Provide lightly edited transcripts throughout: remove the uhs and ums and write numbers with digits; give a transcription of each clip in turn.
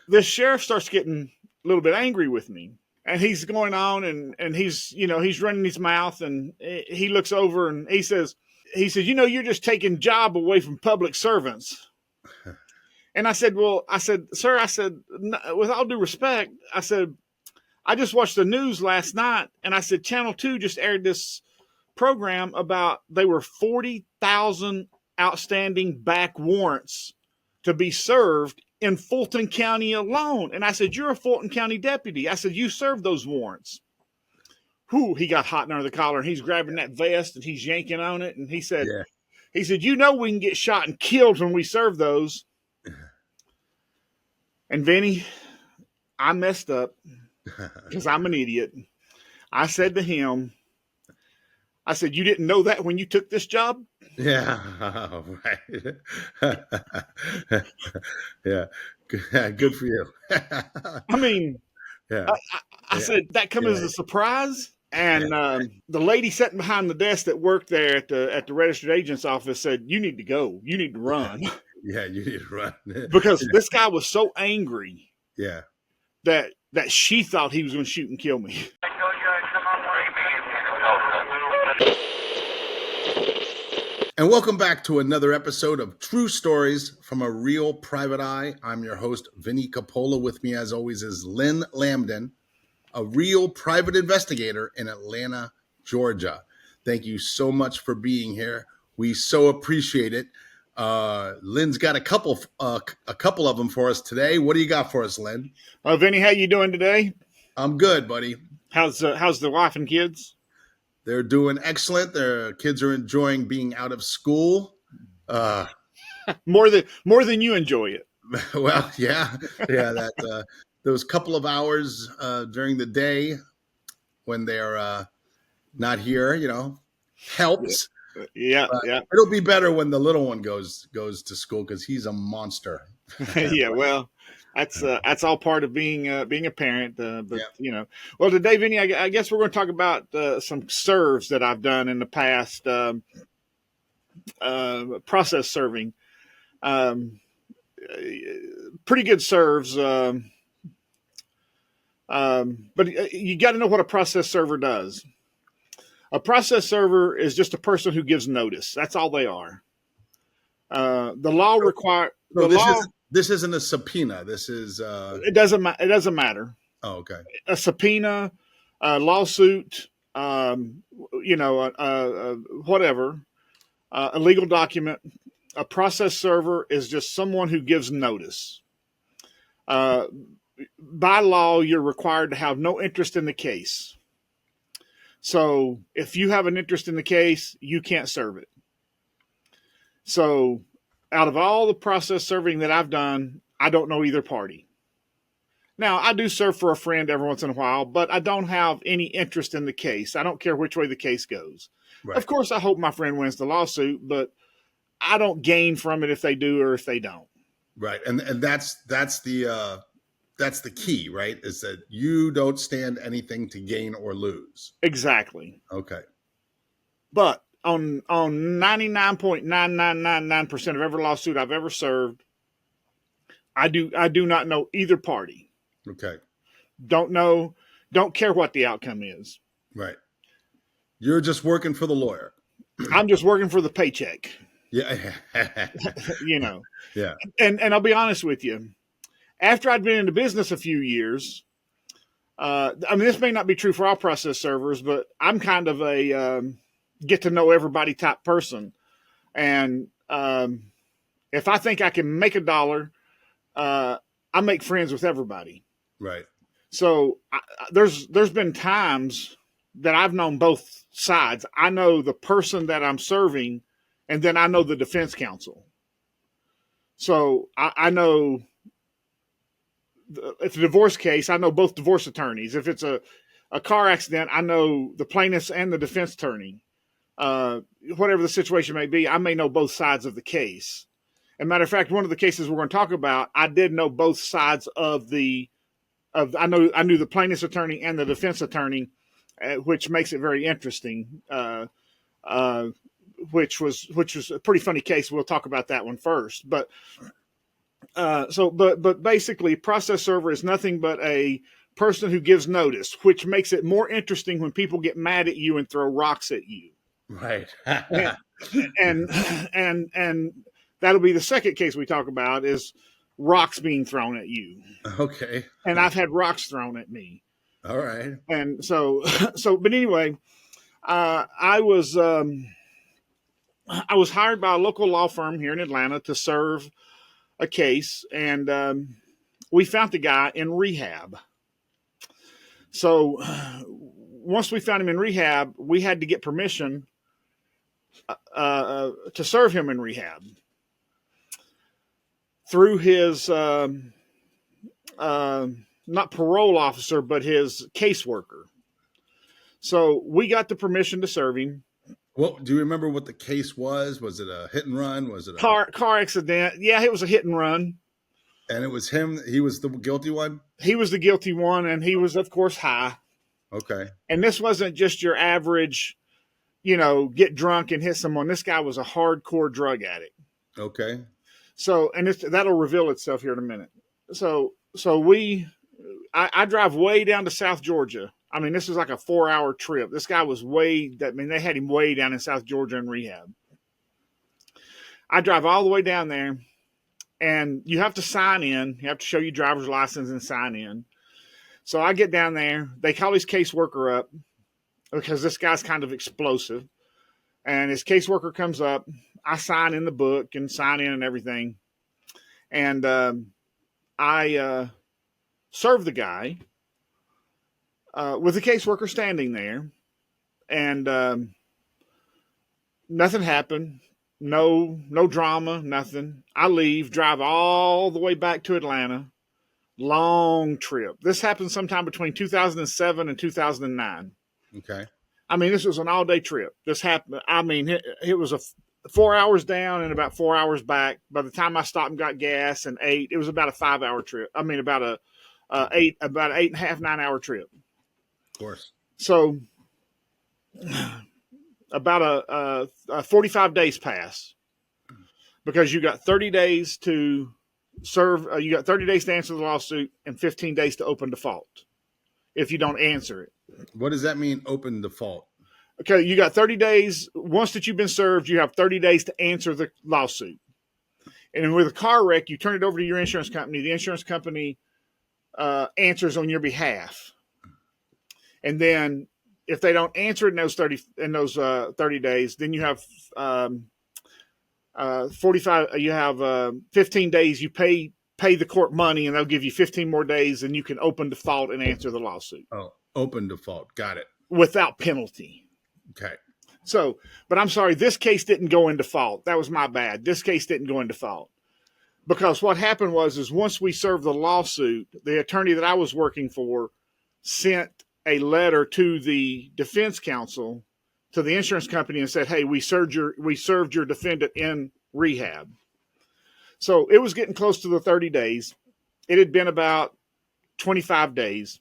this sheriff starts getting a little bit angry with me. And he's going on and he's, he's running his mouth, and he looks over and he says, you're just taking job away from public servants. And I said, sir, with all due respect, I said, I just watched the news last night, and I said, Channel 2 just aired this program about there were 40,000 outstanding back warrants to be served in Fulton County alone. And I said, you're a Fulton County deputy. I said, you served those warrants. Whew, he got hot under the collar, and he's grabbing that vest and he's yanking on it. And he said, we can get shot and killed when we serve those. And Vinnie, I messed up because I'm an idiot. I said to him, you didn't know that when you took this job? Yeah, right. Yeah, good for you. I mean, I said that come as a surprise. And the lady sitting behind the desk that worked there at the registered agent's office said, you need to go. You need to run. Yeah, you need to run. Because this guy was so angry that she thought he was going to shoot and kill me. And welcome back to another episode of True Stories from a Real Private Eye. I'm your host, Vinnie Coppola. With me, as always, is Lynn Lambdin, a real private investigator in Atlanta, Georgia. Thank you so much for being here. We so appreciate it. Lynn's got a couple of them for us today. What do you got for us, Lynn? Vinnie, how you doing today? I'm good, buddy. How's the wife and kids? They're doing excellent. Their kids are enjoying being out of school. More than you enjoy it. Well, yeah. That those couple of hours during the day when they're not here, helps. Yeah. It'll be better when the little one goes to school because he's a monster. Yeah, well, that's all part of being a parent. Well, today, Vinnie, I guess we're going to talk about some serves that I've done in the past, process serving. Pretty good serves, but you got to know what a process server does. A process server is just a person who gives notice. That's all they are. The law requires. This isn't a subpoena. This is. It doesn't matter. Oh, okay. A subpoena, a lawsuit, whatever, a legal document. A process server is just someone who gives notice. By law, you're required to have no interest in the case. So if you have an interest in the case, you can't serve it. So out of all the process serving that I've done, I don't know either party. Now, I do serve for a friend every once in a while, but I don't have any interest in the case. I don't care which way the case goes. Right. Of course, I hope my friend wins the lawsuit, but I don't gain from it if they do or if they don't. Right. And that's the key, right? Is that you don't stand anything to gain or lose. Exactly. Okay. But on 99.9999% of every lawsuit I've ever served, I do not know either party. Okay. Don't care what the outcome is. Right. You're just working for the lawyer. I'm just working for the paycheck. Yeah. Yeah. And I'll be honest with you. After I'd been in the business a few years, this may not be true for all process servers, but I'm kind of a get to know everybody type person. And if I think I can make $1, I make friends with everybody. Right. So there's been times that I've known both sides. I know the person that I'm serving, and then I know the defense counsel. So I know if it's a divorce case, I know both divorce attorneys. If it's a car accident, I know the plaintiffs and the defense attorney. Whatever the situation may be, I may know both sides of the case. As a matter of fact, one of the cases we're going to talk about, I did know both sides I knew the plaintiff's attorney and the defense attorney, which makes it very interesting. Which was a pretty funny case. We'll talk about that one first. But But basically, process server is nothing but a person who gives notice, which makes it more interesting when people get mad at you and throw rocks at you. Right. and and and that'll be the second case we talk about is rocks being thrown at you. Okay. And I've had rocks thrown at me. All right. And but anyway, I was hired by a local law firm here in Atlanta to serve a case, and we found the guy in rehab. So once we found him in rehab, we had to get permission to serve him in rehab through his not parole officer, but his caseworker. So we got the permission to serve him. Well, do you remember what the case was? Was it a hit and run? Was it a car accident? Yeah, it was a hit and run. And it was him. He was the guilty one? He was the guilty one, and he was, of course, high. Okay. And this wasn't just your average, get drunk and hit someone. This guy was a hardcore drug addict. Okay. So, and that'll reveal itself here in a minute. So I drive way down to South Georgia. I mean, this was like a 4-hour trip. This guy was they had him way down in South Georgia in rehab. I drive all the way down there, and you have to sign in. You have to show your driver's license and sign in. So I get down there. They call his caseworker up because this guy's kind of explosive. And his caseworker comes up. I sign in the book and sign in and everything. And I serve the guy with the caseworker standing there. And nothing happened. No drama, nothing. I leave, drive all the way back to Atlanta. Long trip. This happened sometime between 2007 and 2009. Okay. I mean, this was an all-day trip. This happened. I mean, it was 4 hours down and about 4 hours back. By the time I stopped and got gas and ate, it was about a 5-hour trip. I mean, about an 8.5, 9-hour trip. Of course. So about 45 days pass because you got 30 days to serve. You got 30 days to answer the lawsuit and 15 days to open default if you don't answer it. What does that mean, open default? Okay, you got 30 days. Once that you've been served, you have 30 days to answer the lawsuit. And with a car wreck, you turn it over to your insurance company. The insurance company answers on your behalf. And then if they don't answer it in those 30 days, then you have 45. You have 15 days. You pay the court money, and they'll give you 15 more days, and you can open default and answer the lawsuit. Oh, open default. Got it. Without penalty. Okay. So, but I'm sorry, this case didn't go in default. That was my bad. This case didn't go in default. Because what happened was once we served the lawsuit, the attorney that I was working for sent a letter to the defense counsel, to the insurance company, and said, "Hey, we served your defendant in rehab." So it was getting close to the 30 days. It had been about 25 days.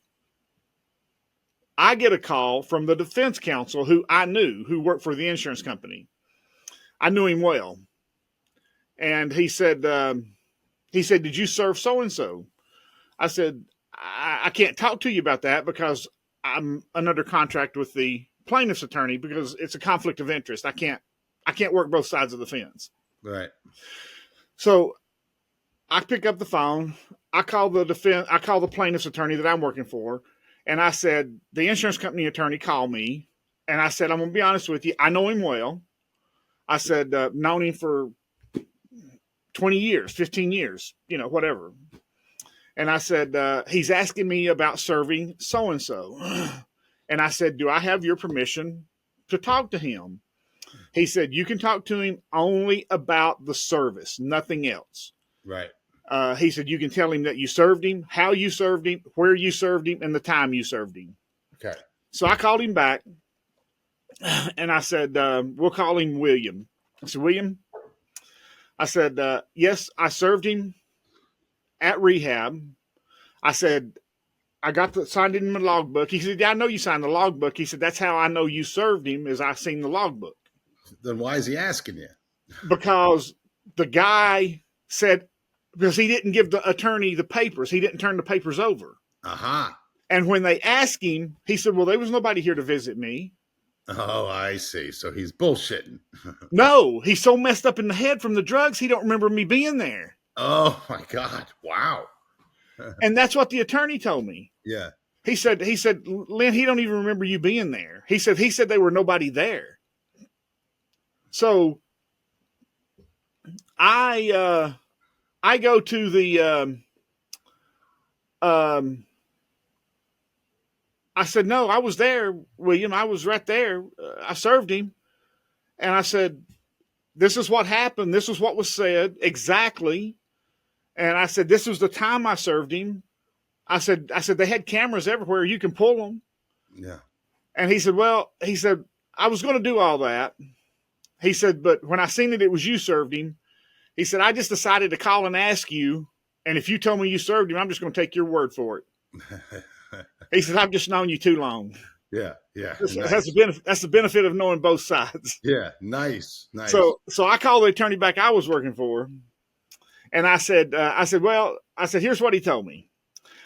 I get a call from the defense counsel who I knew, who worked for the insurance company. I knew him well. And he said, "Did you serve so-and-so?" I said, I can't talk to you about that because I'm under contract with the plaintiff's attorney because it's a conflict of interest. I can't work both sides of the fence. Right. So I pick up the phone. I call the plaintiff's attorney that I'm working for. And I said, the insurance company attorney called me. And I said, I'm going to be honest with you. I know him well. I said, known him for 20 years, 15 years, whatever. And I said, he's asking me about serving so-and-so. And I said, do I have your permission to talk to him? He said, you can talk to him only about the service, nothing else. Right. He said, you can tell him that you served him, how you served him, where you served him, and the time you served him. Okay. So I called him back, and I said, we'll call him William. I said, William? I said, yes, I served him at rehab. I said, I signed it in my logbook. He said, yeah, I know you signed the logbook. He said, that's how I know you served him, is I seen the logbook. Then why is he asking you? Because the guy said because he didn't give the attorney the papers. He didn't turn the papers over. Aha. And when they asked him, he said, well, there was nobody here to visit me. Oh, I see. So he's bullshitting. No, he's so messed up in the head from the drugs, he don't remember me being there. Oh my God. Wow. And that's what the attorney told me. Yeah. He said, Lynn, he don't even remember you being there. He said there were nobody there. So I go to the, I said, no, I was there, William. I was right there. I served him. And I said, this is what happened. This is what was said exactly. And I said, this was the time I served him. I said, they had cameras everywhere. You can pull them. Yeah. And he said, I was going to do all that. He said, but when I seen it was you served him. He said, I just decided to call and ask you. And if you told me you served him, I'm just going to take your word for it. He said, I've just known you too long. Yeah. Yeah. That's Nice. that's the benefit of knowing both sides. Yeah. Nice. Nice. So I called the attorney back I was working for. And I said, here's what he told me.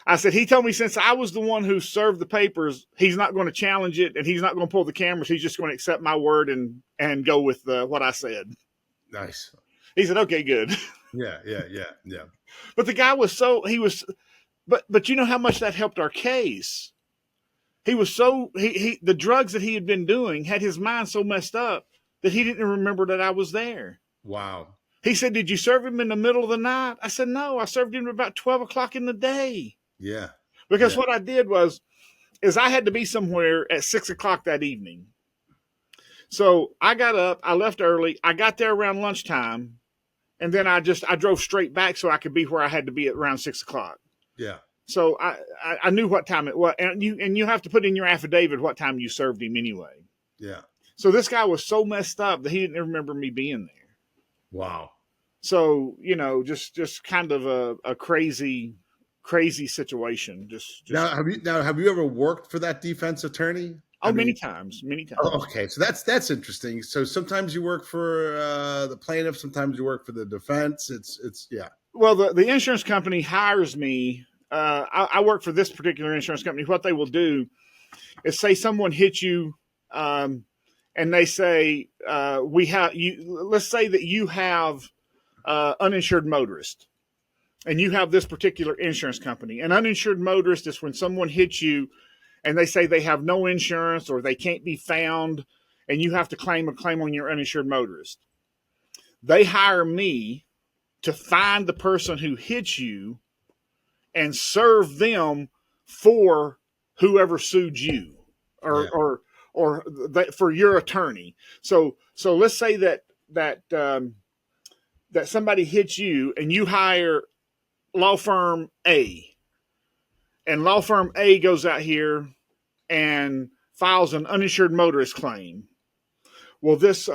I said, he told me since I was the one who served the papers, he's not going to challenge it and he's not going to pull the cameras. He's just going to accept my word and go with what I said. Nice. He said, okay, good. Yeah. Yeah. Yeah. Yeah. But the guy was but you know how much that helped our case. He was the drugs that he had been doing had his mind so messed up that he didn't remember that I was there. Wow. He said, did you serve him in the middle of the night? I said, no, I served him about 12 o'clock in the day. Yeah. Because what I did is I had to be somewhere at 6 o'clock that evening. So I got up, I left early, I got there around lunchtime, and then I drove straight back so I could be where I had to be at around 6 o'clock. Yeah. So I knew what time it was, and you have to put in your affidavit what time you served him anyway. Yeah. So this guy was so messed up that he didn't remember me being there. Wow. So, just kind of a crazy situation. Now, have you ever worked for that defense attorney? Many times. Oh, okay. So that's interesting. So sometimes you work for the plaintiff, sometimes you work for the defense. It's yeah. Well, the insurance company hires me. I work for this particular insurance company. What they will do is say someone hits you, and they say let's say that you have uninsured motorist, and you have this particular insurance company. An uninsured motorist is when someone hits you, and they say they have no insurance or they can't be found, and you have to claim on your uninsured motorist. They hire me to find the person who hits you and serve them for whoever sued you or for your attorney. So let's say that somebody hits you and you hire law firm A, and law firm A goes out here and files an uninsured motorist claim. Well, this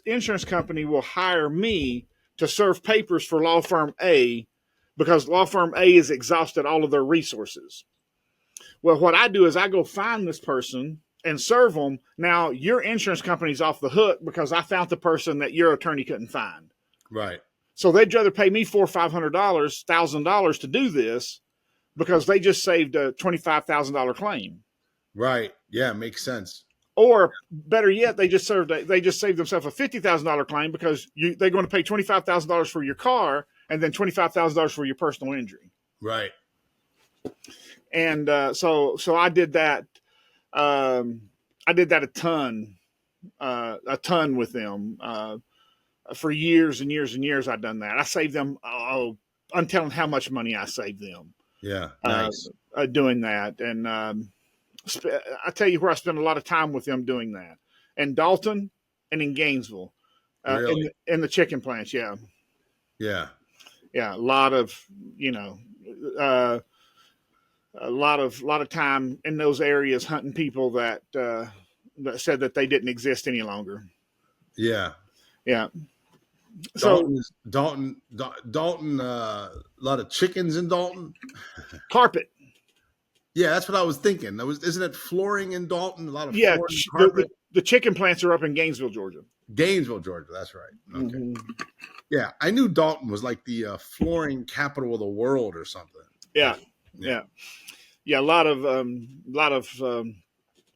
insurance company will hire me to serve papers for law firm A because law firm A has exhausted all of their resources. Well, what I do is I go find this person and serve them. Now, your insurance company's off the hook because I found the person that your attorney couldn't find. Right. So they'd rather pay me $400 or $500, $1,000 to do this because they just saved a $25,000 claim. Right. Yeah, makes sense. Or better yet, they just saved themselves a $50,000 claim because they're going to pay $25,000 for your car and then $25,000 for your personal injury. Right. And so I did that. I did that a ton with them for years and years and years. I've done that. I saved them. I'm telling how much money I saved them. Yeah, nice. Doing that, and I tell you where I spent a lot of time with them doing that. In Dalton and in Gainesville, really? in the chicken plants. Yeah. Yeah. Yeah. A lot of time in those areas hunting people that said that they didn't exist any longer. Yeah. Yeah. Dalton, a lot of chickens in Dalton. Carpet. Yeah, that's what I was thinking. Isn't it flooring in Dalton? A lot of flooring, carpet. The chicken plants are up in Gainesville, Georgia. Gainesville, Georgia. That's right. Okay. Mm-hmm. Yeah, I knew Dalton was like the flooring capital of the world or something. Yeah, Yeah. yeah, yeah. A lot of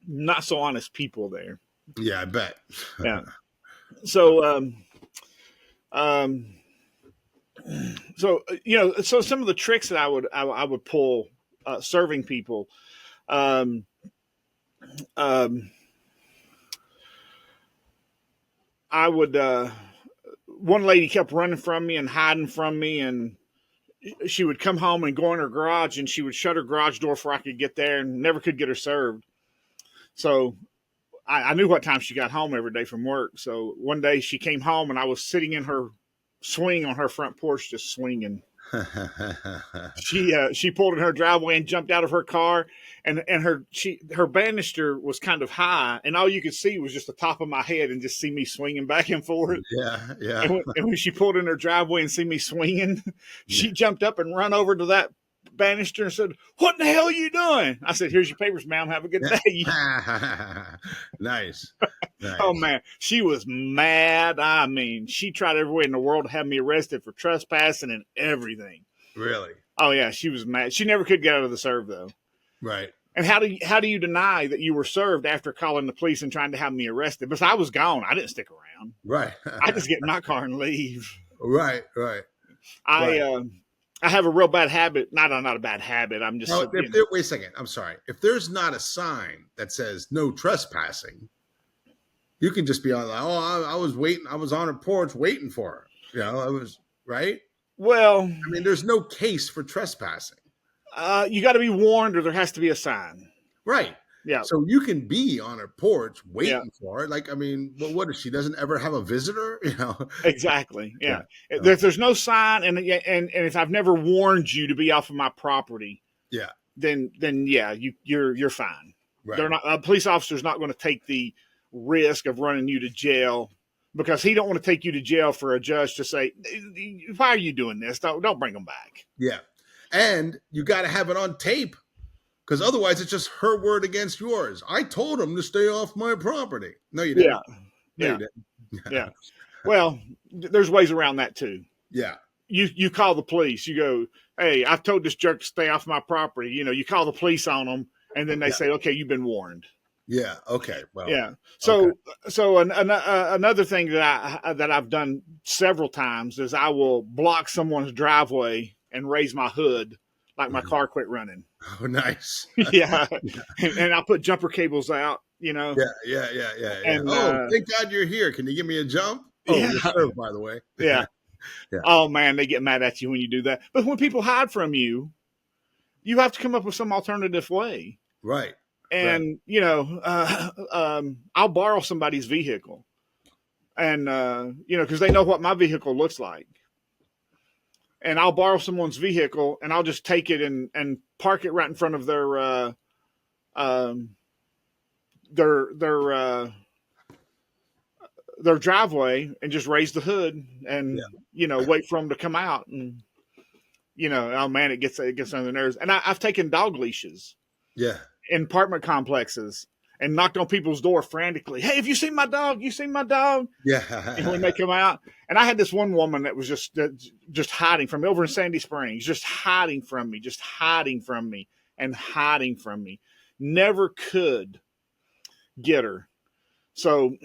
not so honest people there. Yeah, I bet. Yeah. So um, so so some of the tricks that I would pull serving people. Um, um, I would. One lady kept running from me and hiding from me, and she would come home and go in her garage, and she would shut her garage door before I could get there, and never could get her served. So I knew what time she got home every day from work. So one day she came home, and I was sitting in her swing on her front porch, just swinging. She pulled in her driveway and jumped out of her car, and her banister was kind of high, and all you could see was just the top of my head, and just see me swinging back and forth. Yeah, yeah. And when she pulled in her driveway and see me swinging, she Yeah. jumped up and run over to that banister and said, "What in the hell are you doing?" I said, "Here's your papers, ma'am. Have a good day." Nice. Oh Nice. man, she was mad. I mean, she tried every way in the world to have me arrested for trespassing and everything. Really? Oh yeah, she was mad. She never could get out of the serve though. Right. And how do you deny that you were served after calling the police and trying to have me arrested? Because I was gone. I didn't stick around. Right. I just get in my car and leave. Right. Right. I Right. I have a real bad habit. Not a bad habit. I'm just Now, wait a second. I'm sorry. If there's not a sign that says no trespassing, you can just be on like, oh, I was waiting. I was on her porch waiting for her. You know, I was right. well, I mean, there's no case for trespassing. you got to be warned, or there has to be a sign. Right. Yeah, So you can be on her porch yeah, waiting for her. Like, I mean, well, what if she doesn't ever have a visitor? You know? exactly. Yeah, Yeah. if there's no sign, and if I've never warned you to be off of my property, Yeah. then yeah, you're fine. Right. They're not a police officer's not going to take the risk of running you to jail, because he don't want to take you to jail for a judge to say, "Why are you doing this? Don't bring them back." Yeah. And you got to have it on tape, because otherwise it's just her word against yours. I told him to stay off my property. No, you didn't. Yeah, No, yeah, you didn't. yeah. Well, there's ways around that too. Yeah. You call the police. You go, "Hey, I've told this jerk to stay off my property." You call the police on them, and then they Yeah. say, "Okay, you've been warned." Yeah. Okay. Well. Yeah. So Okay. another thing that I've done several times is I will block someone's driveway and raise my hood like my car quit running. Oh, nice. Yeah, and I'll put jumper cables out. Yeah. Yeah. Yeah. Yeah. Yeah. And Oh, thank God you're here. Can you give me a jump? Oh, yeah, you're served, by the way. yeah. Yeah. Oh man, they get mad at you when you do that. But when people hide from you, you have to come up with some alternative way. Right. Right. And I'll borrow somebody's vehicle, and because they know what my vehicle looks like, and I'll borrow someone's vehicle, and I'll just take it and park it right in front of um, their their driveway, and just raise the hood, and wait for them to come out, and oh man, it gets on the nerves. And I've taken dog leashes Yeah. in apartment complexes and knocked on people's door frantically. "Hey, have you seen my dog? You seen my dog?" And when Yeah. they come out, and I had this one woman that was just hiding from me over in Sandy Springs, just hiding from me, and hiding from me. Never could get her. So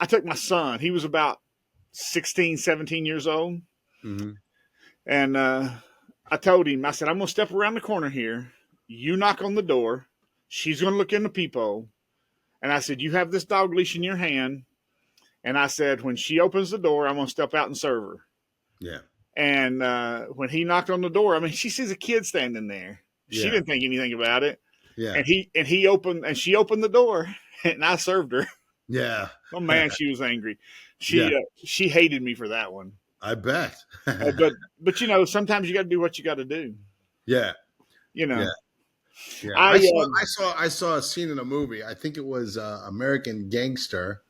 I took my son. He was about 16, 17 years old. Mm-hmm. And I told him, I said, "I'm going to step around the corner here. You knock on the door. She's going to look in the peephole." And I said, "You have this dog leash in your hand." And I said, "When she opens the door, I'm going to step out and serve her." Yeah. And when he knocked on the door, I mean, she sees a kid standing there. She Yeah. didn't think anything about it. Yeah. And she opened the door, and I served her. Yeah. Oh man, she was angry. She hated me for that one. I bet. But sometimes you got to do what you got to do. Yeah. Yeah. Yeah. I saw a scene in a movie. I think it was American Gangster,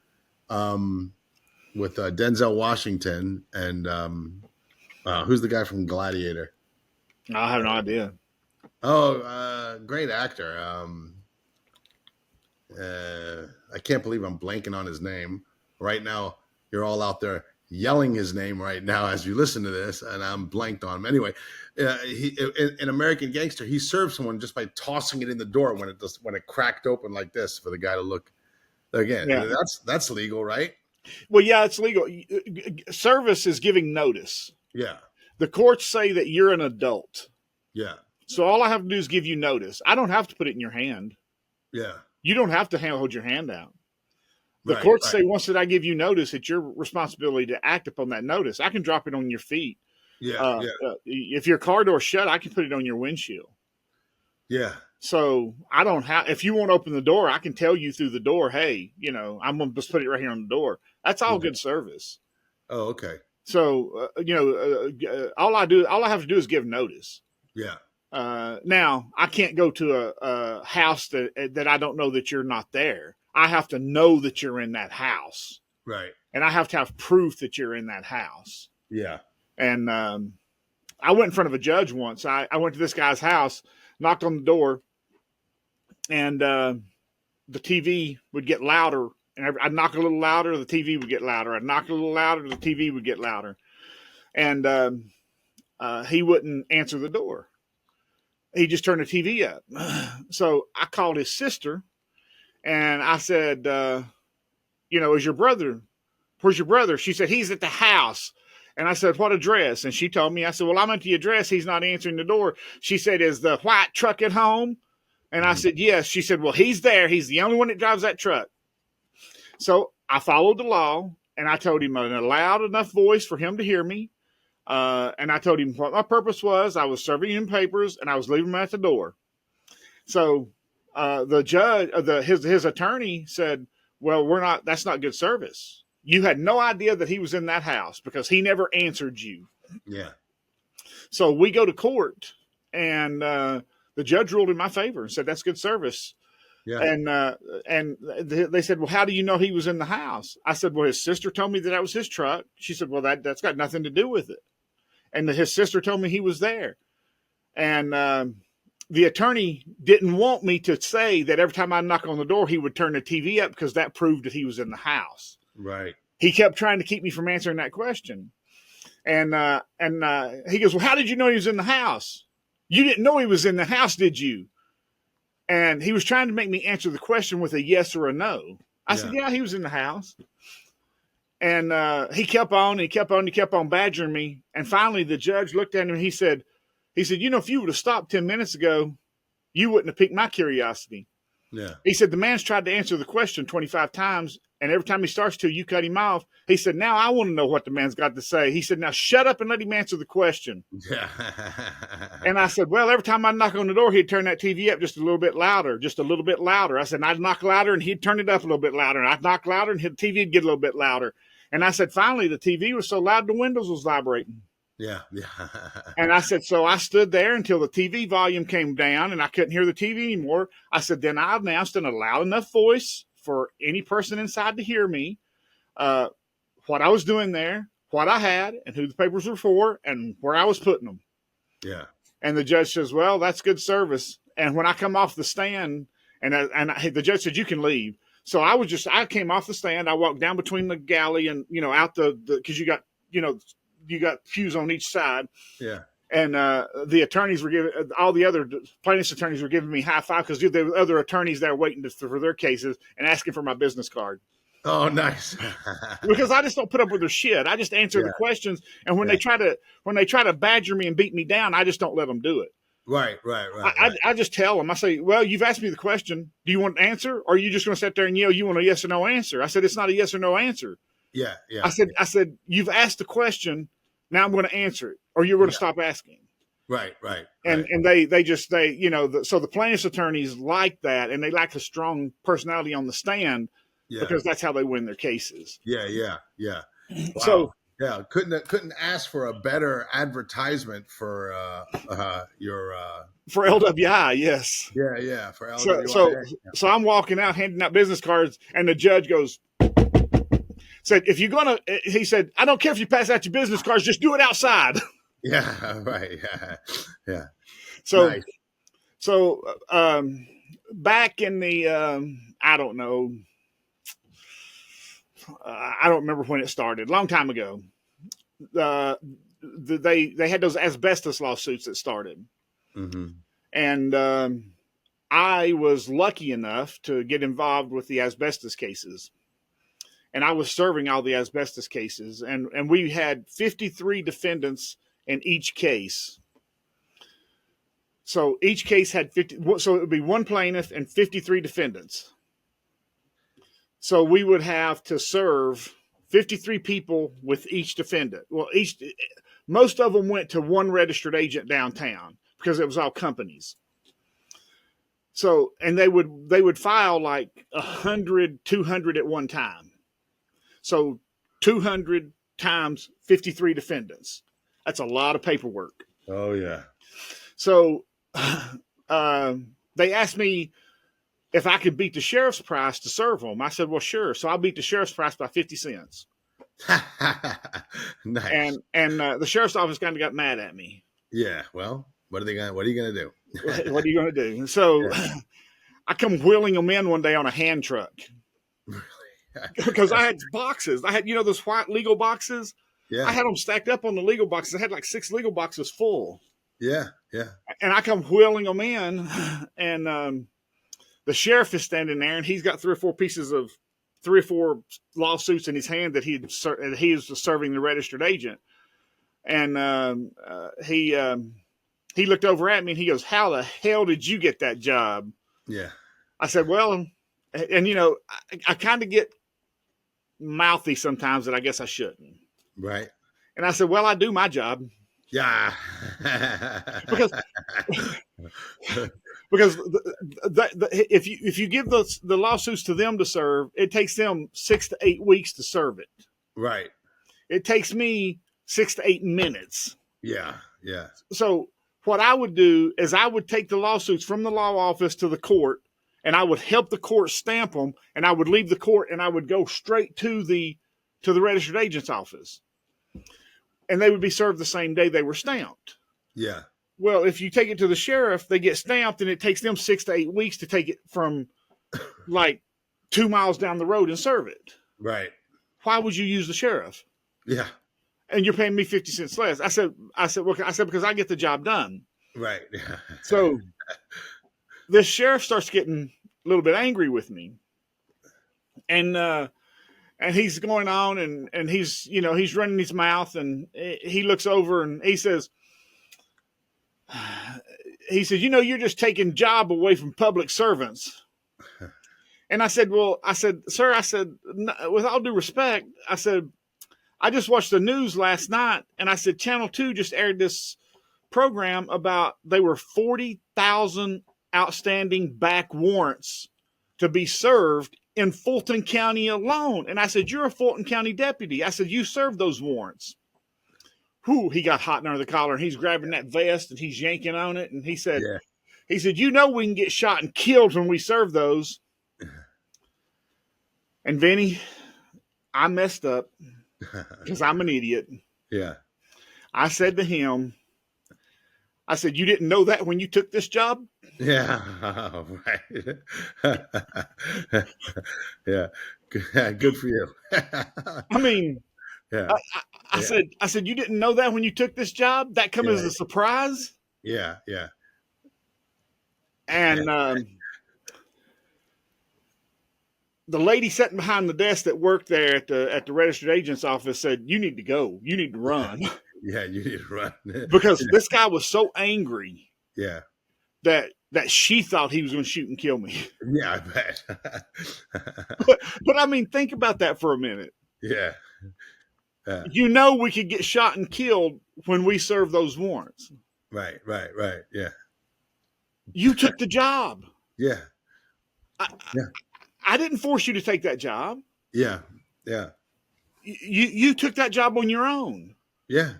with Denzel Washington and who's the guy from Gladiator? I have no idea. Oh, great actor. I can't believe I'm blanking on his name right now. You're all out there. yelling his name right now as you listen to this, and I'm blanked on him. Anyway, in American Gangster, he served someone just by tossing it in the door when it cracked open like this for the guy to look. Again, Yeah. that's legal, right? Well, yeah, it's legal. Service is giving notice. Yeah, The courts say that you're an adult. yeah, So all I have to do is give you notice. I don't have to put it in your hand. yeah. You don't have to hold your hand out. The Right, courts right. say once that I give you notice, it's your responsibility to act upon that notice. I can drop it on your feet. Yeah, yeah, If your car door's shut, I can put it on your windshield. yeah, So I don't have. If you won't open the door, I can tell you through the door, hey, I'm gonna just put it right here on the door. That's all yeah. good service. Oh, okay. So all I have to do is give notice. Yeah, Now I can't go to a house that I don't know that you're not there. I have to know that you're in that house, right. and I have to have proof that you're in that house. Yeah, And I went in front of a judge once. I went to this guy's house, knocked on the door, and the TV would get louder. And I'd knock a little louder, the TV would get louder. I'd knock a little louder, the TV would get louder. And he wouldn't answer the door. He just turned the TV up. So I called his sister, and I said, is your brother? Where's your brother? She said, he's at the house. And I said, what address? And she told me. I said, well, I'm at the address. He's not answering the door. She said, is the white truck at home? And I said, yes. She said, well, he's there. He's the only one that drives that truck. So I followed the law, and I told him in a loud enough voice for him to hear me. And I told him what my purpose was. I was serving him papers, and I was leaving him at the door. So the judge, his attorney said, well, that's not good service. You had no idea that he was in that house because he never answered you. yeah. So we go to court, and the judge ruled in my favor and said, that's good service. Yeah. And they said, well, how do you know he was in the house? I said, well, his sister told me that was his truck. She said, well, that's got nothing to do with it. And his sister told me he was there. And the attorney didn't want me to say that every time I knock on the door, he would turn the TV up because that proved that he was in the house. Right. He kept trying to keep me from answering that question. And he goes, well, how did you know he was in the house? You didn't know he was in the house, did you? And he was trying to make me answer the question with a yes or a no. I said, yeah, he was in the house. And he kept on badgering me. And finally, the judge looked at him and he said, if you would have stopped 10 minutes ago, you wouldn't have piqued my curiosity. Yeah. He said, the man's tried to answer the question 25 times. And every time he starts to, you cut him off. He said, now I want to know what the man's got to say. He said, now shut up and let him answer the question. Yeah. And I said, well, every time I knock on the door, he'd turn that TV up just a little bit louder, just a little bit louder. I said, I'd knock louder and he'd turn it up a little bit louder. And I'd knock louder and the TV would get a little bit louder. And I said, finally, the TV was so loud, the windows was vibrating. Yeah. Yeah. And I said, so I stood there until the TV volume came down and I couldn't hear the TV anymore. I said, then I announced in a loud enough voice for any person inside to hear me what I was doing there, what I had, and who the papers were for, and where I was putting them. Yeah. And the judge says, well, that's good service. And when I come off the stand, the judge said, you can leave. So I came off the stand. I walked down between the galley and, out because you got pews on each side. Yeah. And the attorneys were giving, all the other plaintiffs' attorneys were giving me high five because there were other attorneys there waiting for their cases and asking for my business card. Oh, nice. Because I just don't put up with their shit. I just answer the questions. And when they try to badger me and beat me down, I just don't let them do it. Right. I just tell them, I say, well, you've asked me the question. Do you want an answer? Or are you just going to sit there and yell, you want a yes or no answer? I said, it's not a yes or no answer. Yeah. Yeah. I said, you've asked the question. Now I'm going to answer it, or you're going to stop asking. Right. And they so the plaintiff's attorneys like that, and they like a strong personality on the stand because that's how they win their cases. Yeah. Wow. So couldn't ask for a better advertisement for your for LWI, yes. Yeah, for LWI. So I'm walking out handing out business cards, and the judge said, if you're gonna, he said, I don't care if you pass out your business cards, just do it outside. Yeah, right. Yeah. So, nice. So back in the, I don't know, I don't remember when it started, a long time ago. They had those asbestos lawsuits that started. Mm-hmm. And I was lucky enough to get involved with the asbestos cases. And I was serving all the asbestos cases. And we had 53 defendants in each case. So each case had 50. So it would be one plaintiff and 53 defendants. So we would have to serve 53 people with each defendant. Well, most of them went to one registered agent downtown because it was all companies. So, and they would file like 100, 200 at one time. So 200 times 53 defendants. That's a lot of paperwork. Oh, yeah. So they asked me if I could beat the sheriff's price to serve them. I said, well, sure. So I'll beat the sheriff's price by 50 cents. Nice. And the sheriff's office kind of got mad at me. Yeah. Well, what are you going to do? What are you going to do? So I come wheeling them in one day on a hand truck. Because I had boxes. I had, those white legal boxes. Yeah. I had them stacked up on the legal boxes. I had like 6 legal boxes full. Yeah. Yeah. And I come wheeling them in, and the sheriff is standing there, and he's got 3 or 4 lawsuits in his hand that he is serving the registered agent. And he looked over at me and he goes, "How the hell did you get that job?" Yeah. I said, "Well," and I kind of get mouthy sometimes that I guess I shouldn't. Right. And I said, "Well, I do my job." Yeah. because if you give the lawsuits to them to serve, it takes them 6 to 8 weeks to serve it. Right. It takes me 6 to 8 minutes. Yeah. Yeah. So what I would do is I would take the lawsuits from the law office to the court, and I would help the court stamp them, and I would leave the court and I would go straight to the registered agent's office. And they would be served the same day they were stamped. Yeah. Well, if you take it to the sheriff, they get stamped, and it takes them 6 to 8 weeks to take it from like 2 miles down the road and serve it. Right. Why would you use the sheriff? Yeah. And you're paying me 50 cents less. I said, because I get the job done. Right. So this sheriff starts getting a little bit angry with me. And he's going on and he's running his mouth, and he looks over and he says, "You're just taking job away from public servants." And I said, "Sir," I said, "with all due respect," I said, "I just watched the news last night," and I said, Channel 2 just aired this program about they were 40,000 outstanding back warrants to be served in Fulton County alone. And I said, "You're a Fulton County deputy." I said, "You served those warrants." Whew, he got hot under the collar, and he's grabbing that vest and he's yanking on it. And he said, we can get shot and killed when we serve those. And Vinnie, I messed up because I'm an idiot. Yeah. I said to him, "You didn't know that when you took this job?" Yeah. Right. Yeah. Good for you. I mean, yeah. I said, "You didn't know that when you took this job? That come as a surprise?" Yeah. Yeah. And the lady sitting behind the desk that worked there at the registered agent's office said, "You need to go. You need to run." Yeah, you need to run. Because this guy was so angry. Yeah. That she thought he was going to shoot and kill me. Yeah, I bet. but I mean, think about that for a minute. Yeah. We could get shot and killed when we serve those warrants. Right. Yeah. You took the job. Yeah. I didn't force you to take that job. Yeah. Yeah. You took that job on your own. Yeah.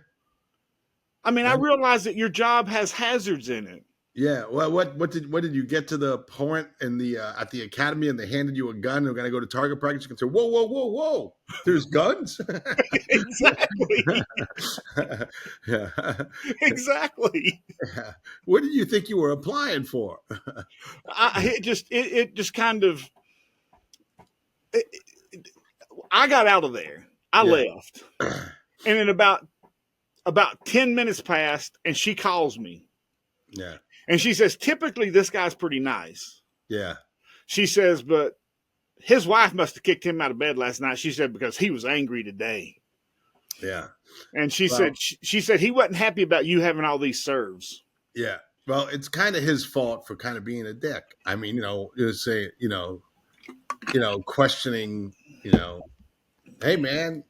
I mean, I realize that your job has hazards in it. Yeah. Well, what did you get to the point in the at the academy and they handed you a gun and we're going to go to target practice? You can say, whoa. There's guns? Exactly. Yeah. Exactly. Yeah. What did you think you were applying for? It just kind of, I got out of there. I Yeah. left. And in about 10 minutes passed, and she calls me. Yeah. And she says, typically this guy's pretty nice. Yeah. She says, but his wife must have kicked him out of bed last night. She said, because he was angry today. Yeah. And she Well, said he wasn't happy about you having all these serves. yeah. Well, it's kind of his fault for kind of being a dick. I mean, questioning, hey man,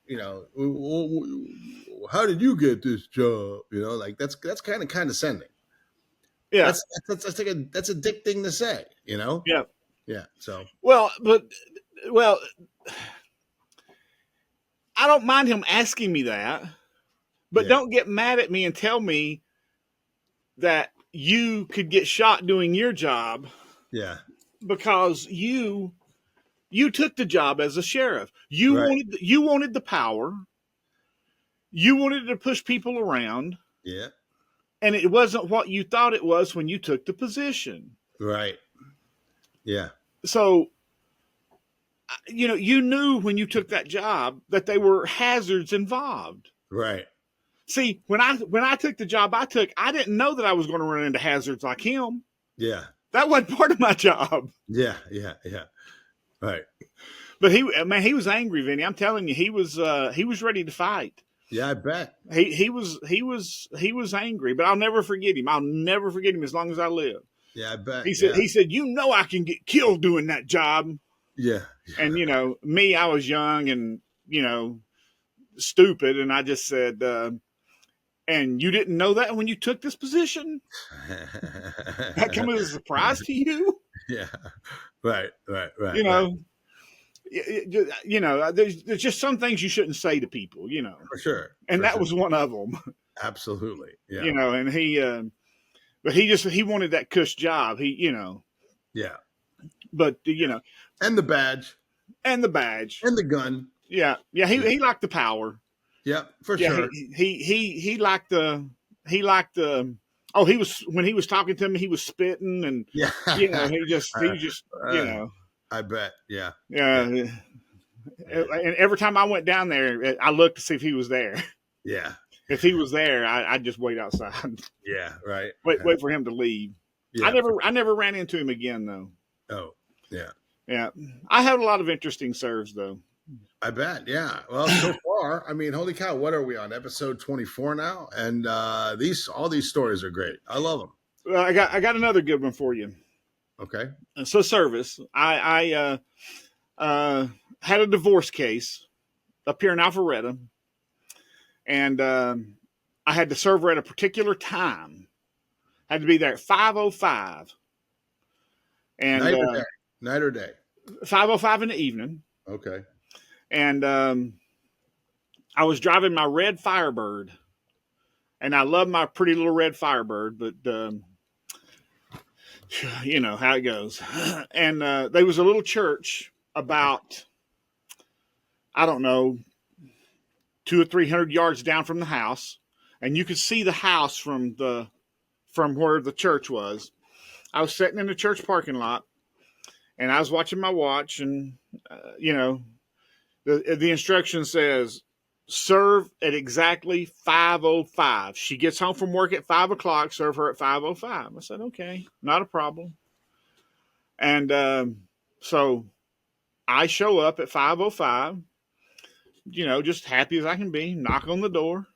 how did you get this job? Like that's kind of condescending. Yeah. That's a dick thing to say, Yeah. Yeah. So Well, I don't mind him asking me that, but yeah. don't get mad at me and tell me that you could get shot doing your job Yeah. because you took the job as a sheriff. Right. You wanted the power. You wanted to push people around, Yeah. and it wasn't what you thought it was when you took the position. Right. Yeah. So, you knew when you took that job that there were hazards involved. Right. See, when I took the job I took, I didn't know that I was going to run into hazards like him. Yeah. That wasn't part of my job. Yeah. Yeah. Yeah. Right. But he was angry, Vinny. I'm telling you, he was ready to fight. Yeah, I bet. He was angry, but I'll never forget him. I'll never forget him as long as I live. Yeah, I bet. He said, I can get killed doing that job. Yeah. And me, I was young and stupid, and I just said, and you didn't know that when you took this position? That come as a surprise to you? Yeah. Right. There's just some things you shouldn't say to people, For sure. And that was one of them. Absolutely. Yeah. And but he wanted that cush job. Yeah. But And the badge. And the badge. And the gun. Yeah. Yeah. He liked the power. Yeah, for sure. He liked the oh, when he was talking to me, he was spitting and yeah. he just I bet. Yeah. Yeah. And every time I went down there, I looked to see if he was there. Yeah. If he was there, I'd just wait outside. Yeah, right. Wait for him to leave. Yeah, I never ran into him again though. Oh, yeah. Yeah. I had a lot of interesting serves though. I bet. Yeah. Well, so far, I mean, holy cow, what are we on? Episode 24 now? And all these stories are great. I love them. Well, I got another good one for you. Okay. So service. I had a divorce case up here in Alpharetta, and I had to serve her at a particular time. I had to be there at 5:05. And Night or day? 5:05 in the evening. Okay. And I was driving my red Firebird, and I love my pretty little red Firebird, but you know how it goes. And there was a little church about, I don't know, 200 or 300 yards down from the house, and you could see the house from where the church was. I was sitting in the church parking lot, and I was watching my watch, and the instruction says serve at exactly 5:05. She gets home from work at 5 o'clock. Serve her at 5:05. I said, okay, not a problem. And so I show up at 5:05. Just happy as I can be. Knock on the door,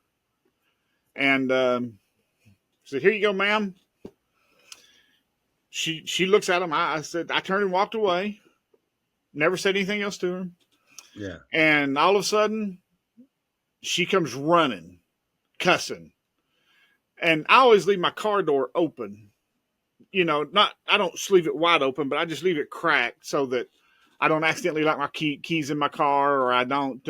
and said, "Here you go, ma'am." She looks at him. I said, I turned and walked away. Never said anything else to her. Yeah. And all of a sudden, she comes running, cussing. And I always leave my car door open. I don't just leave it wide open, but I just leave it cracked so that I don't accidentally lock my keys in my car, or I don't,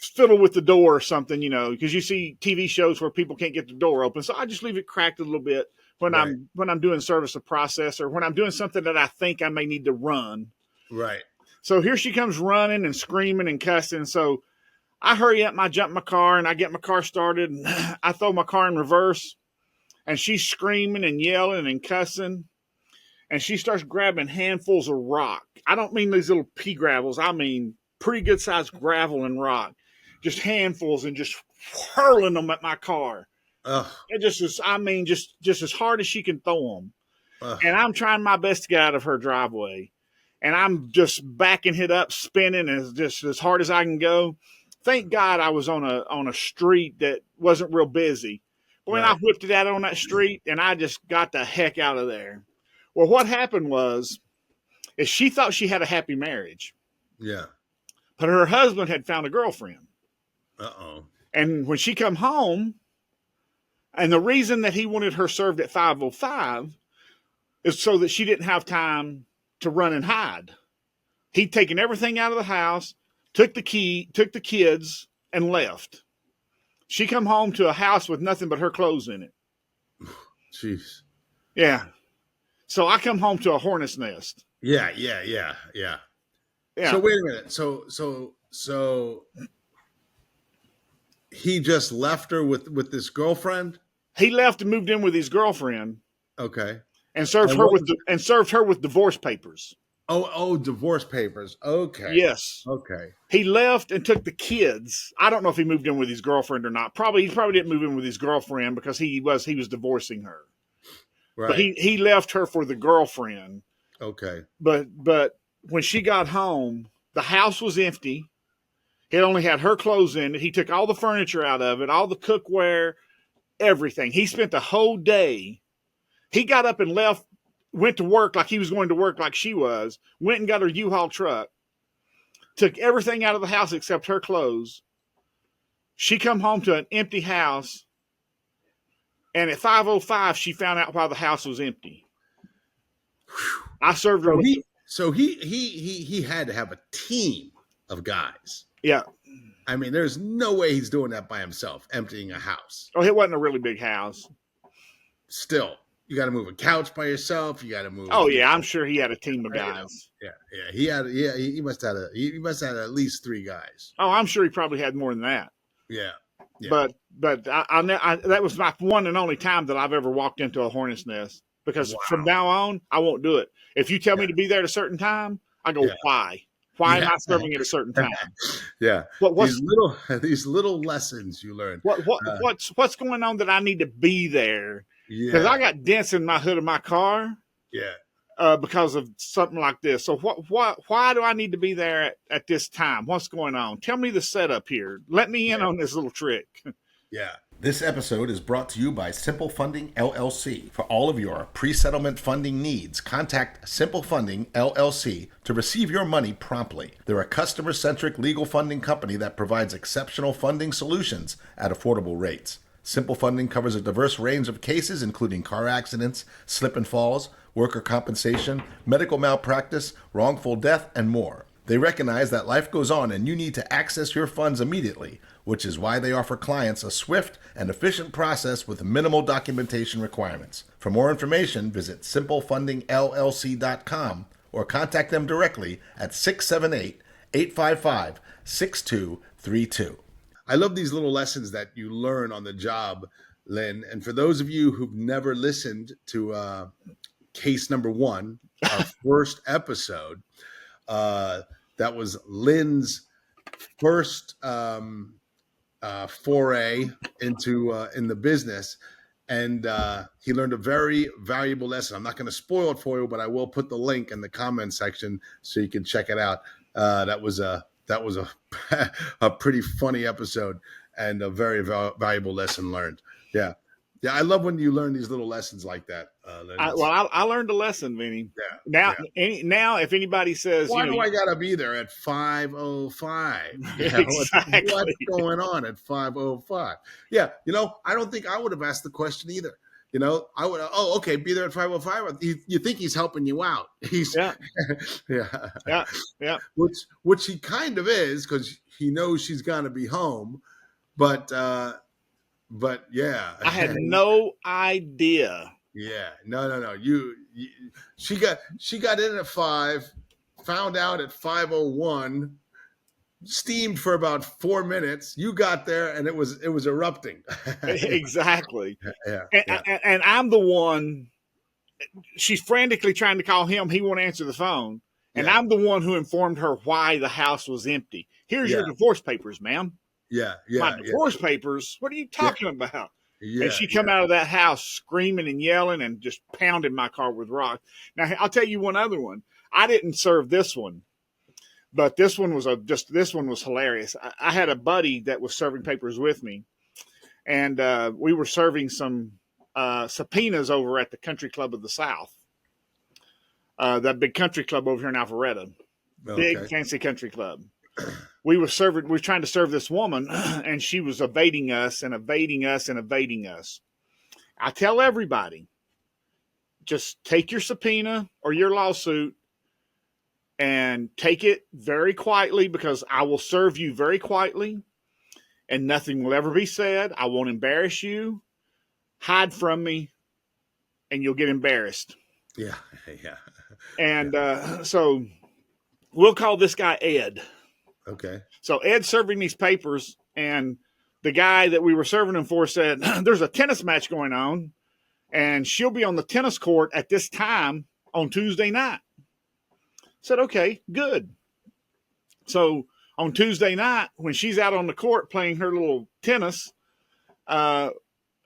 fiddle with the door or something, because you see TV shows where people can't get the door open. So I just leave it cracked a little bit when I'm doing service of process, or when I'm doing something that I think I may need to run. Right. So here she comes running and screaming and cussing. So I hurry up and I jump in my car and I get my car started, and I throw my car in reverse, and she's screaming and yelling and cussing. and she starts grabbing handfuls of rock. I don't mean these little pea gravels. I mean pretty good sized gravel and rock, just handfuls, and just hurling them at my car. Ugh. It just is, I mean, just as hard as she can throw them. Ugh. And I'm trying my best to get out of her driveway. And I'm just backing it up, spinning as hard as I can go. Thank God I was on a street that wasn't real busy. But when I whipped it out on that street, and I just got the heck out of there. Well, what happened is she thought she had a happy marriage. Yeah. But her husband had found a girlfriend. Uh-oh. And when she come home, and the reason that he wanted her served at 5:05 is so that she didn't have time to run and hide. He'd taken everything out of the house, took the kids, and left. She come home to a house with nothing but her clothes in it. Jeez. Yeah. So I come home to a hornet's nest. Yeah. So wait a minute. So he just left her with this girlfriend? He left and moved in with his girlfriend. Okay. And served her with divorce papers. Oh, divorce papers. Okay. Yes. Okay. He left and took the kids. I don't know if he moved in with his girlfriend or not. He probably didn't move in with his girlfriend because he was divorcing her. Right. But he left her for the girlfriend. Okay. But when she got home, the house was empty. It only had her clothes in it. He took all the furniture out of it, all the cookware, everything. He spent the whole day. He got up and left, went to work like he was going to work like she was, went and got her U-Haul truck, took everything out of the house except her clothes. She come home to an empty house, and at 5:05, she found out why the house was empty. I served her. So he had to have a team of guys. Yeah. I mean, there's no way he's doing that by himself, emptying a house. Oh, it wasn't a really big house. Still, you got to move a couch by yourself. You got to move. Oh yeah, I'm sure he had a team of guys. Yeah. He must have at least 3 guys. Oh, I'm sure he probably had more than that. Yeah. But I that was my one and only time that I've ever walked into a hornet's nest. Because from now on, I won't do it. If you tell me to be there at a certain time, I go, why? Why am I serving at a certain time? Yeah. These little lessons you learn. What's going on that I need to be there? Because I got dents in my hood of my car. Yeah. Because of something like this. So why do I need to be there at this time? What's going on? Tell me the setup here. Let me in on this little trick. Yeah. This episode is brought to you by Simple Funding LLC. For all of your pre-settlement funding needs, contact Simple Funding LLC to receive your money promptly. They're a customer-centric legal funding company that provides exceptional funding solutions at affordable rates. Simple Funding covers a diverse range of cases, including car accidents, slip and falls, worker compensation, medical malpractice, wrongful death, and more. They recognize that life goes on and you need to access your funds immediately, which is why they offer clients a swift and efficient process with minimal documentation requirements. For more information, visit simplefundingllc.com or contact them directly at 678-855-6232. I love these little lessons that you learn on the job, Lynn. And for those of you who've never listened to case number 1, our first episode, that was Lynn's first foray into in the business, and he learned a very valuable lesson. I'm not going to spoil it for you, but I will put the link in the comment section so you can check it out. That was a a pretty funny episode and a very valuable lesson learned. Yeah. I love when you learn these little lessons like that. I learned a lesson, Vinnie. Yeah. Now, if anybody says, why do I gotta be there at 5:05? Exactly. What's going on at 5:05? Yeah, I don't think I would have asked the question either. I would. Oh, okay, be there at 5:05. You think he's helping you out? Yeah. Which he kind of is, because he knows she's gonna be home, but yeah, I had no idea. Yeah, no. She got in at 5, found out at 5:01, steamed for about 4 minutes. You got there and it was erupting. Exactly. Yeah. And I'm the one she's frantically trying to call him. He won't answer the phone. And Yeah. I'm the one who informed her why the house was empty. Here's your Yeah. divorce papers, ma'am. Yeah. My Yeah. Yeah. divorce papers? What are you Yeah. talking about? And Yeah. she Yeah. come out of that house screaming and yelling and just pounding my car with rocks. Now, I'll tell you one other one. I didn't serve this one, but this one was this one was hilarious. I had a buddy that was serving papers with me, and we were serving some subpoenas over at the Country Club of the South, that big country club over here in Alpharetta, big Okay. fancy country club. We were trying to serve this woman, and she was evading us and evading us and evading us. I tell everybody, just take your subpoena or your lawsuit and take it very quietly, because I will serve you very quietly and nothing will ever be said. I won't embarrass you. Hide from me and you'll get embarrassed. Yeah. Yeah. And so we'll call this guy Ed. Okay. So Ed's serving these papers, and the guy that we were serving him for said, there's a tennis match going on, and she'll be on the tennis court at this time on Tuesday night. I said, okay, good. So on Tuesday night, when she's out on the court playing her little tennis,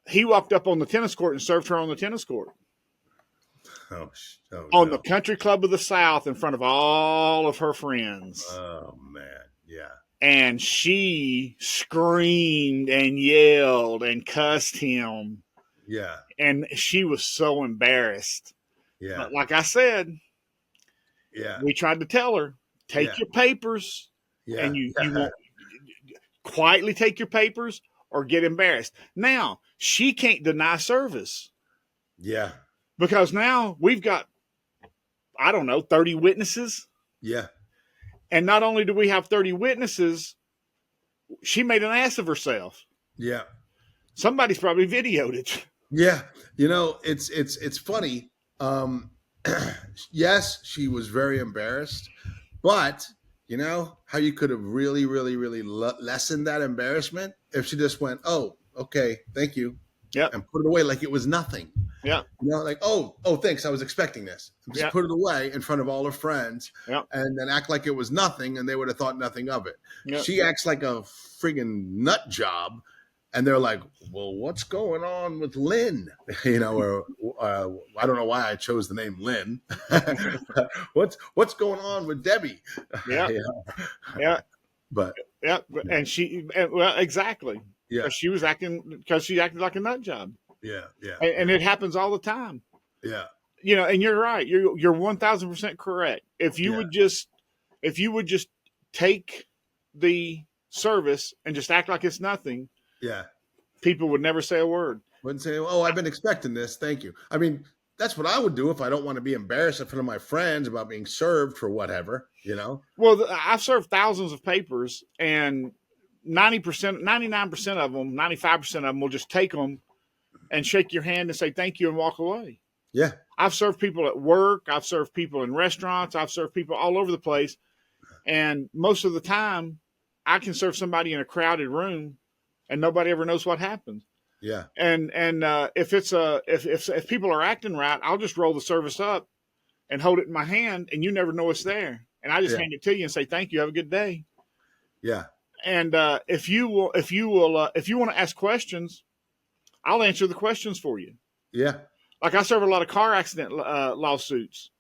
he walked up on the tennis court and served her on the tennis court. On the Country Club of the South in front of all of her friends. Oh, man. Yeah. And she screamed and yelled and cussed him. Yeah. And she was so embarrassed. Yeah. But like I said, Yeah. we tried to tell her, take your papers, and you won't quietly take your papers or get embarrassed. Now, she can't deny service. Yeah. Because now we've got, I don't know, 30 witnesses. Yeah. And not only do we have 30 witnesses, she made an ass of herself. Yeah. Somebody's probably videoed it. Yeah. You know, it's funny. Yes, she was very embarrassed, but you know how you could have really, really, really lessened that embarrassment if she just went, "Oh, okay, thank you," and put it away like it was nothing. Yeah. You know, like, oh, thanks. I was expecting this. Just put it away in front of all her friends, and then act like it was nothing, and they would have thought nothing of it. She acts like a friggin' nut job, and they're like, "Well, what's going on with Lynn?" You know, or I don't know why I chose the name Lynn. What's going on with Debbie? Yeah, yeah, but and she, well, exactly. Yeah, she acted like a nut job. Yeah, yeah, and it happens all the time. Yeah, you know, and you're right. You're 1,000% correct. If you would just take the service and just act like it's nothing, people would never say a word. Wouldn't say, "Oh, I've been expecting this. Thank you." I mean, that's what I would do if I don't want to be embarrassed in front of my friends about being served for whatever. You know. Well, I've served thousands of papers, and 90%, 99% of them, 95% of them will just take them and shake your hand and say thank you and walk away. Yeah. I've served people at work. I've served people in restaurants. I've served people all over the place. And most of the time, I can serve somebody in a crowded room and nobody ever knows what happened. Yeah. And if it's if people are acting right, I'll just roll the service up and hold it in my hand, and you never know it's there. And I just hand it to you and say thank you. Have a good day. Yeah. And if you want to ask questions, I'll answer the questions for you. Yeah. Like I serve a lot of car accident lawsuits.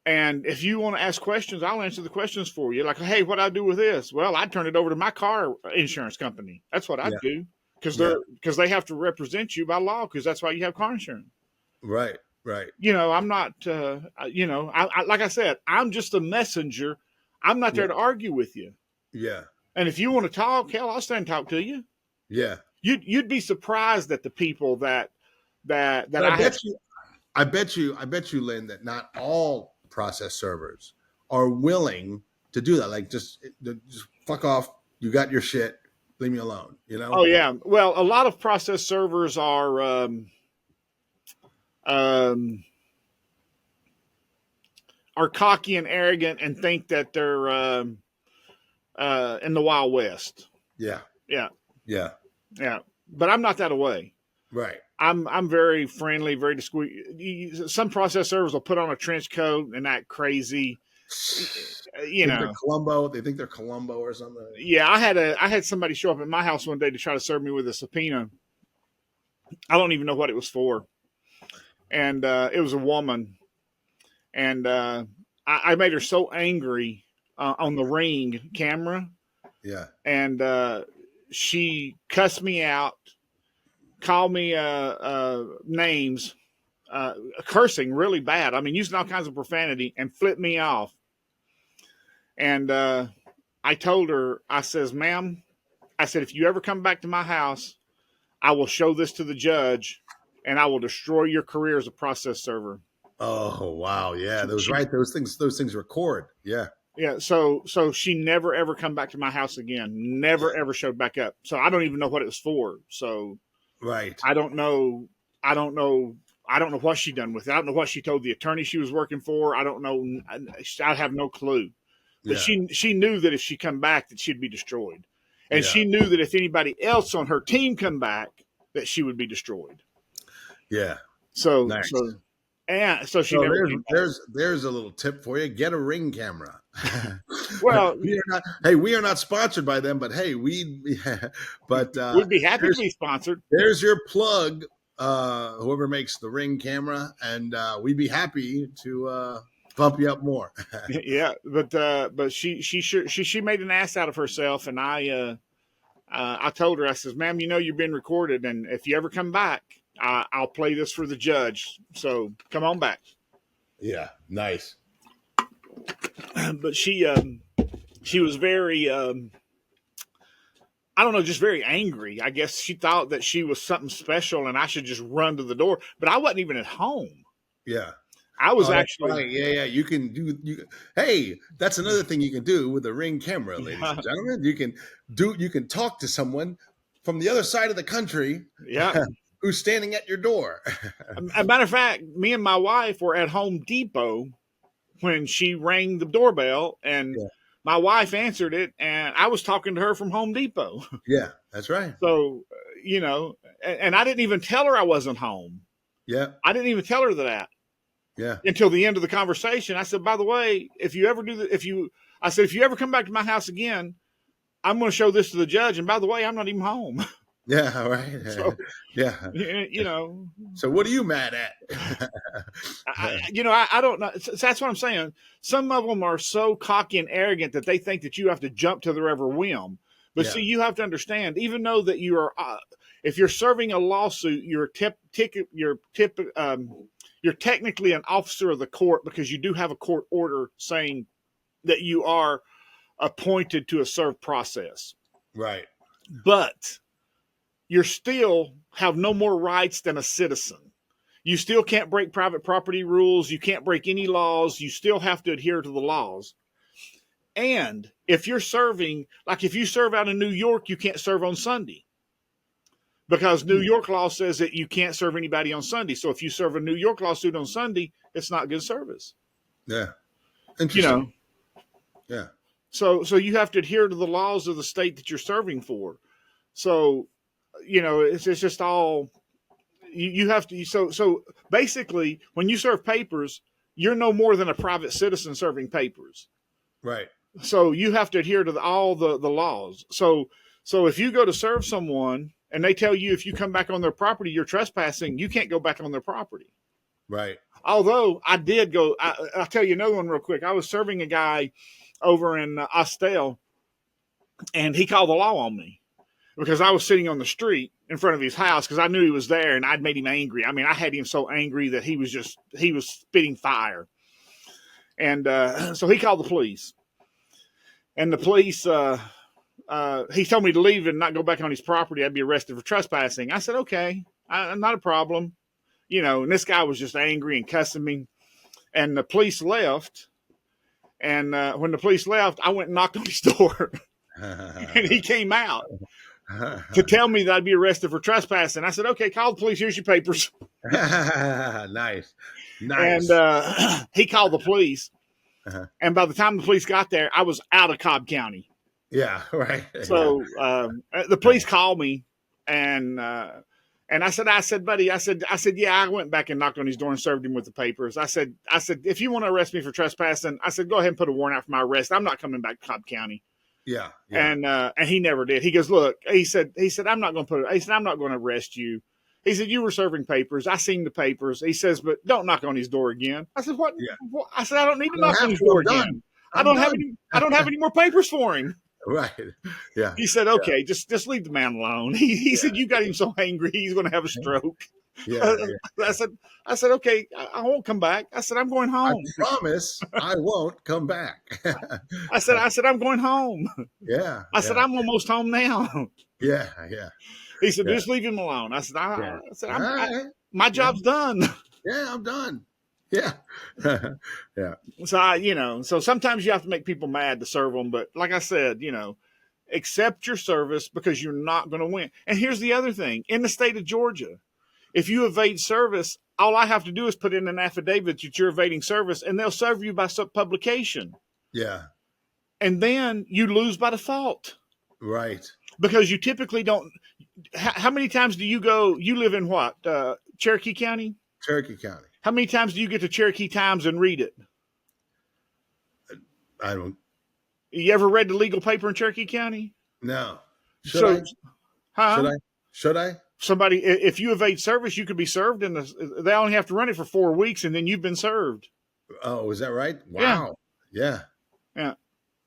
And if you want to ask questions, I'll answer the questions for you. Like, hey, what do I do with this? Well, I'd turn it over to my car insurance company. That's what I'd do. Because they have to represent you by law, because that's why you have car insurance. Right. Right. You know, I'm not, I like I said, I'm just a messenger. I'm not there to argue with you. Yeah. And if you want to talk, hell, I'll stand and talk to you. Yeah. You'd be surprised at the people that I bet you, Lynn, that not all process servers are willing to do that. Like, just fuck off. You got your shit. Leave me alone. You know? Oh yeah. Well, a lot of process servers are cocky and arrogant and think that they're in the Wild West. Yeah. Yeah. Yeah. Yeah. But I'm not that way. Right. I'm very friendly, very discreet. Some process servers will put on a trench coat and act crazy. You Think they're know, Columbo. They think they're Columbo or something. yeah. I had somebody show up at my house one day to try to serve me with a subpoena. I don't even know what it was for, and it was a woman, and I made her so angry on the Ring camera, Yeah. and she cussed me out, called me names, cursing really bad. I mean, using all kinds of profanity, and flipped me off. And I told her, I says, "Ma'am," I said, "if you ever come back to my house, I will show this to the judge, and I will destroy your career as a process server." Oh wow. Yeah. Those She right. Those things record. Yeah. Yeah, so she never ever come back to my house again. Never ever showed back up. So I don't even know what it was for. So Right. I don't know. I don't know. I don't know what she done with it. I don't know what she told the attorney she was working for. I don't know. I have no clue. But Yeah. she knew that if she come back, that she'd be destroyed, and Yeah. she knew that if anybody else on her team come back, that she would be destroyed. Yeah. So Nice. so and so she So never there's came back. there's there's a little tip for you. Get a Ring camera. Well, We are not sponsored by them, but hey, but we'd be happy to there's be sponsored. there's your plug. Whoever makes the Ring camera, and we'd be happy to bump you up more. Yeah, but she made an ass out of herself, and I told her, I says, "Ma'am, you know you're being recorded, and if you ever come back, I'll play this for the judge. So come on back." Yeah, nice. But she was very I don't know, just very angry. I guess she thought that she was something special, and I should just run to the door. But I wasn't even at home. Yeah. I was Oh, that's actually right. Yeah, yeah. You can do. Hey, that's another thing you can do with a Ring camera, ladies and gentlemen. You can talk to someone from the other side of the country yeah. who's standing at your door. A matter of fact, me and my wife were at Home Depot when she rang the doorbell, and Yeah, my wife answered it, and I was talking to her from Home Depot. yeah, that's right. So, and I didn't even tell her I wasn't home. Yeah, I didn't even tell her that yeah, until the end of the conversation. I said, "By the way, if you ever do that, if you ever come back to my house again, I'm going to show this to the judge. And by the way, I'm not even home." yeah. All right. So, Yeah. you know, So what are you mad at? I don't know. So that's what I'm saying. Some of them are so cocky and arrogant that they think that you have to jump to their every whim. But Yeah, see, you have to understand, even though that you are, if you're serving a lawsuit, you're technically an officer of the court because you do have a court order saying that you are appointed to a served process. right. But you still have no more rights than a citizen. You still can't break private property rules. You can't break any laws. You still have to adhere to the laws. And if you're serving, like if you serve out in New York, you can't serve on Sunday because New York law says that you can't serve anybody on Sunday. So if you serve a New York lawsuit on Sunday, it's not good service. Yeah. You Interesting. know, Yeah. so you have to adhere to the laws of the state that you're serving for. So, it's just all you have to. So basically, when you serve papers, you're no more than a private citizen serving papers. Right. So you have to adhere to all the laws. So if you go to serve someone and they tell you if you come back on their property you're trespassing, you can't go back on their property. Right. Although I did go, I'll tell you another one real quick. I was serving a guy over in Austell, and he called the law on me because I was sitting on the street in front of his house because I knew he was there and I'd made him angry. I mean, I had him so angry that he was spitting fire. And so he called the police. And the police, he told me to leave and not go back on his property. I'd be arrested for trespassing. I said, okay, not a problem. And this guy was just angry and cussing me. And the police left. And when the police left, I went and knocked on his door. And he came out to tell me that I'd be arrested for trespassing. I said, okay, call the police. Here's your papers. Nice. Nice. And he called the police. Uh-huh. And by the time the police got there, I was out of Cobb County. Yeah, right. So the police called me, and And I said, buddy, I said, yeah, I went back and knocked on his door and served him with the papers. I said, if you want to arrest me for trespassing, I said, go ahead and put a warrant out for my arrest. I'm not coming back to Cobb County. Yeah. And he never did. He goes, look, he said, I'm not going to arrest you. He said, you were serving papers. I seen the papers. He says, but don't knock on his door again. I said, what? Yeah. I said, I don't need to knock on his door again. I don't have any more papers for him. Right. Yeah. He said, okay, just leave the man alone. He said, you got him so angry, he's going to have a stroke. Yeah. I said, okay, I won't come back. I said, I'm going home. I promise I won't come back. I said, I'm going home. Yeah. I said, I'm almost home now. Yeah. He said, just leave him alone. I said, my job's done. Yeah, I'm done. Yeah. Yeah. So so sometimes you have to make people mad to serve them. But like I said, accept your service because you're not going to win. And here's the other thing. In the state of Georgia, if you evade service, all I have to do is put in an affidavit that you're evading service, and they'll serve you by publication. Yeah. And then you lose by default. Right. Because you typically don't. How many times do you go? You live in what? Cherokee County? Cherokee County. How many times do you get to Cherokee Times and read it? I don't. You ever read the legal paper in Cherokee County? No. Should I? Somebody, if you evade service, you could be served they only have to run it for 4 weeks, and then you've been served. Oh, is that right? Wow. Yeah.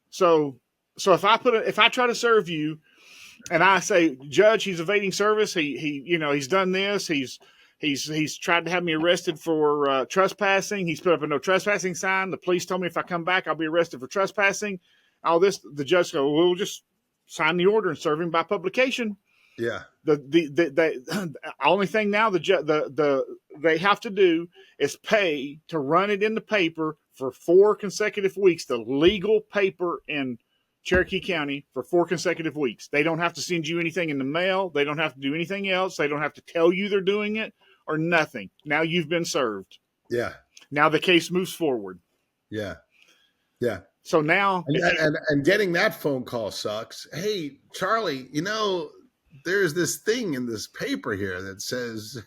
So if I try to serve you, and I say, Judge, he's evading service. He's done this. He's tried to have me arrested for trespassing. He's put up a no trespassing sign. The police told me if I come back, I'll be arrested for trespassing. All this, the judge goes, we'll just sign the order and serve him by publication. Yeah. The only thing now they have to do is pay to run it in the paper for 4 consecutive weeks. The legal paper in Cherokee County for 4 consecutive weeks. They don't have to send you anything in the mail. They don't have to do anything else. They don't have to tell you they're doing it or nothing. Now you've been served. Yeah. Now the case moves forward. Yeah. Yeah. So now, and getting that phone call sucks. Hey, Charlie, there's this thing in this paper here that says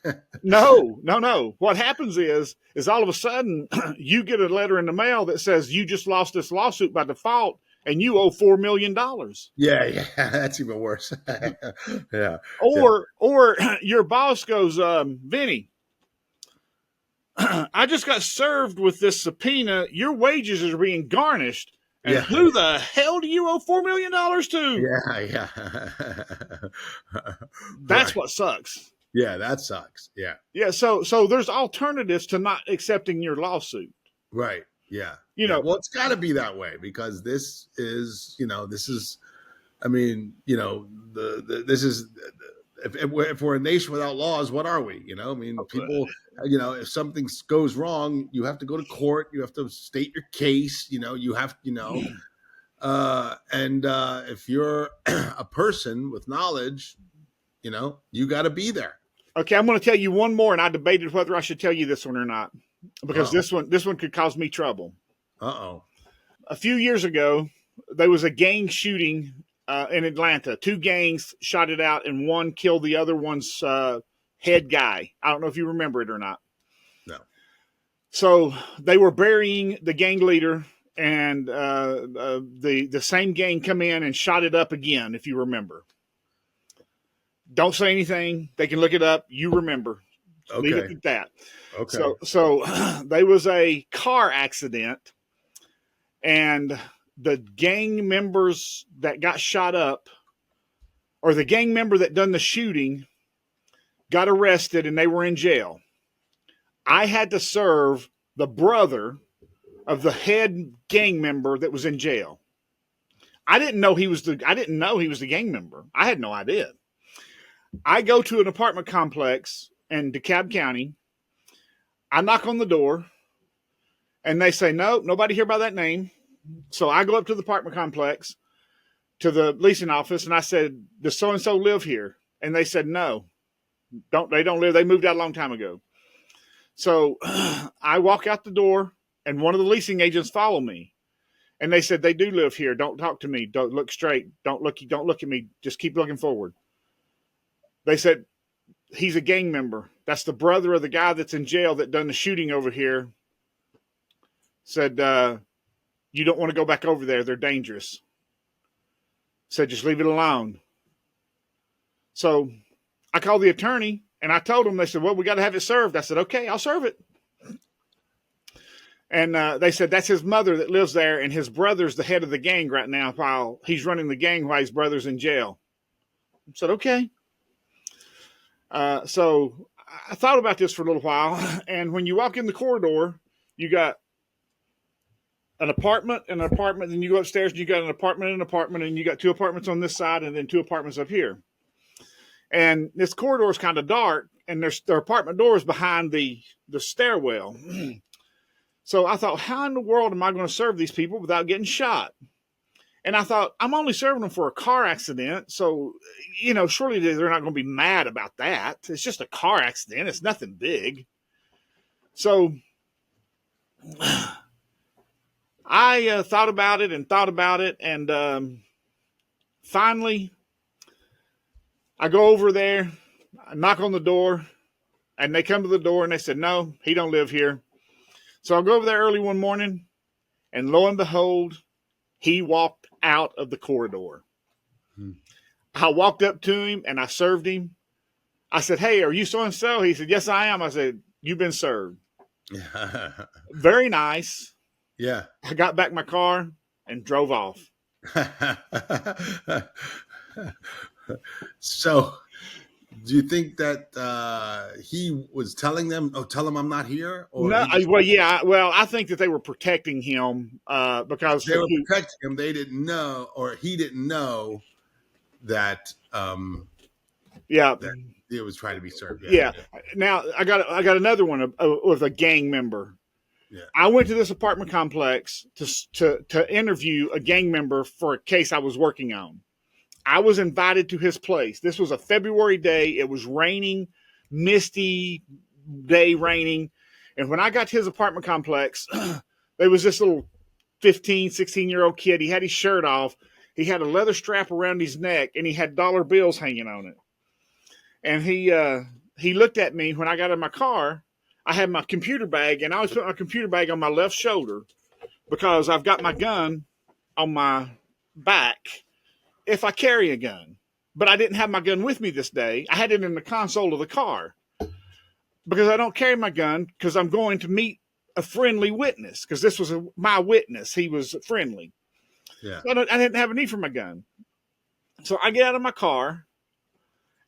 no. What happens is all of a sudden you get a letter in the mail that says you just lost this lawsuit by default and you owe $4 million. Yeah, that's even worse. Yeah. Or your boss goes, Vinnie, I just got served with this subpoena. Your wages are being garnished. And who the hell do you owe $4 million to? Yeah. That's what sucks. Yeah, that sucks. Yeah. Yeah. So there's alternatives to not accepting your lawsuit. Right. Yeah. Well, it's got to be that way because this is, if we're a nation without laws, what are we? People, if something goes wrong, you have to go to court. You have to state your case. You have, and if you're a person with knowledge, you got to be there. Okay, I'm going to tell you one more, and I debated whether I should tell you this one or not because this one could cause me trouble. Uh-oh. A few years ago, there was a gang shooting in Atlanta. 2 gangs shot it out, and one killed the other one's head guy. I don't know if you remember it or not. No. So they were burying the gang leader, and the same gang come in and shot it up again, if you remember. Don't say anything. They can look it up. You remember. Okay. Leave it at that. Okay. So there was a car accident, and the gang members that got shot up, or the gang member that done the shooting, got arrested and they were in jail. I had to serve the brother of the head gang member that was in jail. I didn't know he was the gang member. I had no idea. I go to an apartment complex in DeKalb County. I knock on the door, and they say, no, nobody here by that name. So I go up to the apartment complex, to the leasing office, and I said, does so-and-so live here? And they said, no, they don't live. They moved out a long time ago. So I walk out the door, and one of the leasing agents follow me. And they said, they do live here. Don't talk to me. Don't look straight. Don't look at me. Just keep looking forward. They said, he's a gang member. That's the brother of the guy that's in jail that done the shooting over here. Said, you don't want to go back over there. They're dangerous. Said, just leave it alone. So I called the attorney and I told them, they said, well, we got to have it served. I said, okay, I'll serve it. And they said, that's his mother that lives there, and his brother's the head of the gang right now while he's running the gang while his brother's in jail. I said, okay. So I thought about this for a little while, and when you walk in the corridor, you got an apartment, then you go upstairs, and you got an apartment, and you got 2 apartments on this side, and then 2 apartments up here. And this corridor is kind of dark, and their apartment door is behind the stairwell. So I thought, how in the world am I going to serve these people without getting shot? And I thought, I'm only serving them for a car accident. So, surely they're not going to be mad about that. It's just a car accident. It's nothing big. So I thought about it. And finally, I go over there, I knock on the door, and they come to the door and they said, no, he don't live here. So I'll go over there early one morning, and lo and behold, he walked out of the corridor. I walked up to him, and I served him. I said, hey, are you so-and-so? He said, yes, I am. I said, you've been served. Very nice. Yeah. I got back in my car and drove off. So do you think that he was telling them, tell him I'm not here? Or no, I think that they were protecting him because they were protecting him. They didn't know, or he didn't know that that it was trying to be served. Yeah. Now I got another one with a gang member. Yeah. I went to this apartment complex to interview a gang member for a case I was working on. I was invited to his place. This was a February day. It was raining, misty day raining. And when I got to his apartment complex, there was this little 15, 16-year-old kid. He had his shirt off. He had a leather strap around his neck, and he had dollar bills hanging on it. And he looked at me when I got in my car. I had my computer bag, and I always put my computer bag on my left shoulder because I've got my gun on my back if I carry a gun. But I didn't have my gun with me this day. I had it in the console of the car because I don't carry my gun because I'm going to meet a friendly witness because this was my witness. He was friendly. Yeah. So I didn't have a need for my gun. So I get out of my car,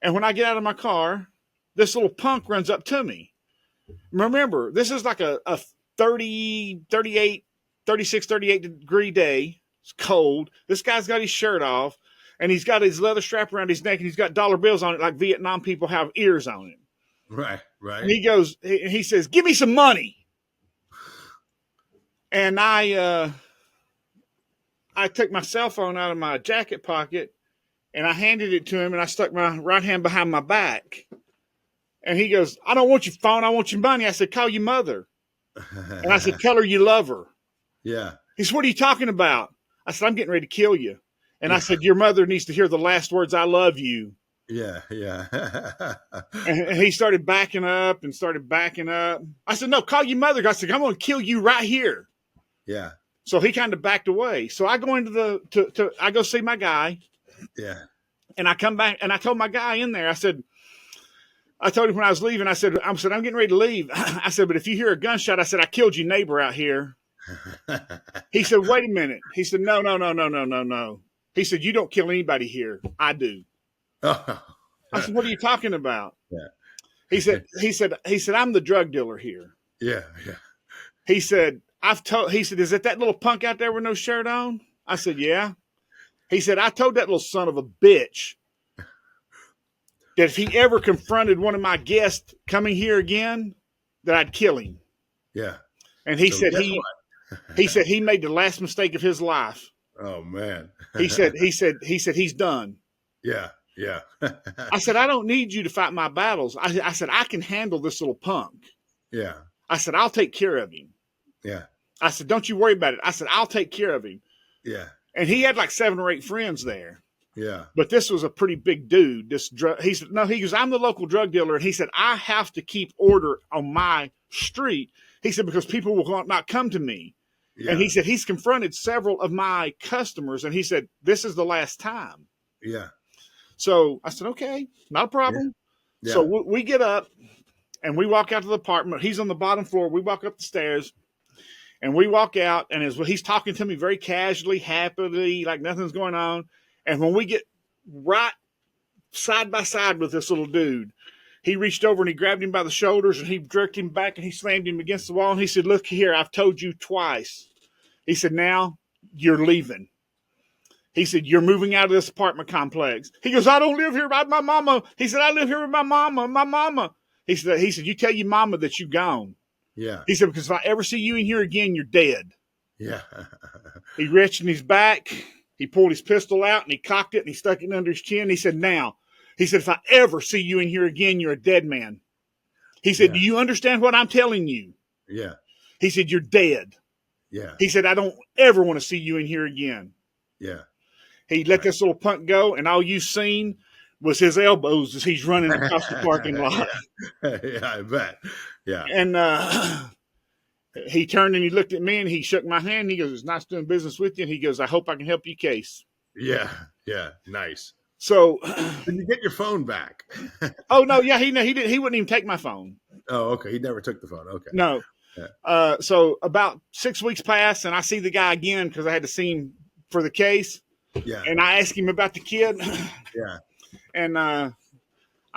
and when I get out of my car, this little punk runs up to me. Remember, this is like a 30, 38, 36, 38 degree day. It's cold. This guy's got his shirt off, and he's got his leather strap around his neck, and he's got dollar bills on it like Vietnam people have ears on him. Right. And he says, give me some money. And I took my cell phone out of my jacket pocket, and I handed it to him, and I stuck my right hand behind my back. And he goes, I don't want your phone. I want your money. I said, call your mother. And I said, tell her you love her. Yeah. He said, what are you talking about? I said, I'm getting ready to kill you. And I said, your mother needs to hear the last words, I love you. Yeah. And he started backing up. I said, no, call your mother. I said, I'm going to kill you right here. Yeah. So he kind of backed away. So I go into I go see my guy. Yeah. And I come back, and I told my guy in there, I told him when I was leaving, I said, I'm getting ready to leave. I said, but if you hear a gunshot, I said, I killed your neighbor out here. He said, wait a minute. He said, no. He said, you don't kill anybody here. I do. I said, what are you talking about? Yeah. He said, I'm the drug dealer here. Yeah. He said, is it that little punk out there with no shirt on? I said, yeah. He said, I told that little son of a bitch that if he ever confronted one of my guests coming here again, that I'd kill him. Yeah. And he said he made the last mistake of his life. Oh man. He said he's done. Yeah. I said, I don't need you to fight my battles. I said, I can handle this little punk. Yeah. I said, I'll take care of him. Yeah. I said, don't you worry about it. I said, I'll take care of him. Yeah. And he had like 7 or 8 friends there. Yeah. But this was a pretty big dude. This drug, he said, no, he goes, I'm the local drug dealer. And he said, I have to keep order on my street. He said, because people will not come to me. And Yeah. he said, he's confronted several of my customers. And he said, this is the last time. Yeah. So I said, okay, not a Yeah. problem. Yeah. So we get up and we walk out to the apartment. He's on the bottom floor. We walk up the stairs and we walk out. And he's talking to me very casually, happily, like nothing's going on. And when we get right side by side with this little dude, he reached over and he grabbed him by the shoulders and he jerked him back and he slammed him against the wall. And he said, look here, I've told you twice. He said, now you're leaving. He said, you're moving out of this apartment complex. He goes, I don't live here with my mama. He said, I live here with my mama. He said, you tell your mama that you're gone. Yeah. He said, because if I ever see you in here again, you're dead. Yeah. He reached in his back. He pulled his pistol out and he cocked it and he stuck it under his chin. He said, now, he said, if I ever see you in here again, you're a dead man. He said, do you understand what I'm telling you? Yeah. He said, you're dead. Yeah. He said, I don't ever want to see you in here again. Yeah. He let this little punk go, and all you seen was his elbows as he's running across the parking lot. Yeah, I bet. Yeah. And he turned and he looked at me and he shook my hand. He goes, it's nice doing business with you. And he goes, I hope I can help you case. Yeah. Yeah. Nice. So, Did you get your phone back? oh no, yeah, he didn't. He wouldn't even take my phone. Oh, okay. He never took the phone. Okay. No. Yeah. So about 6 weeks passed, and I see the guy again because I had to see him for the case. Yeah. And I asked him about the kid. Yeah. And I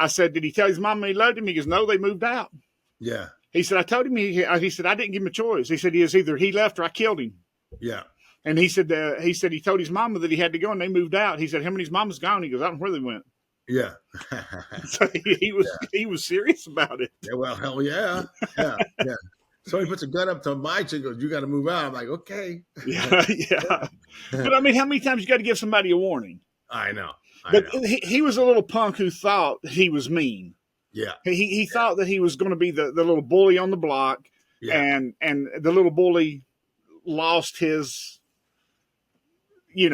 said, did he tell his mama he loved him? He goes, no, they moved out. Yeah. He said, I told him, he said, I didn't give him a choice. He said, either he left or I killed him. Yeah. And he said he told his mama that he had to go and they moved out. He said, him and his mama's gone. He goes, I don't know where they went. Yeah. So he was serious about it. Yeah. Well, hell yeah. Yeah. Yeah. So he puts a gun up to my chick and goes, you got to move out. I'm like, okay. Yeah. Yeah. But I mean, how many times you got to give somebody a warning? I know. But he was a little punk who thought he was mean. Yeah. He thought that he was going to be the little bully on the block. Yeah. And the little bully lost his, he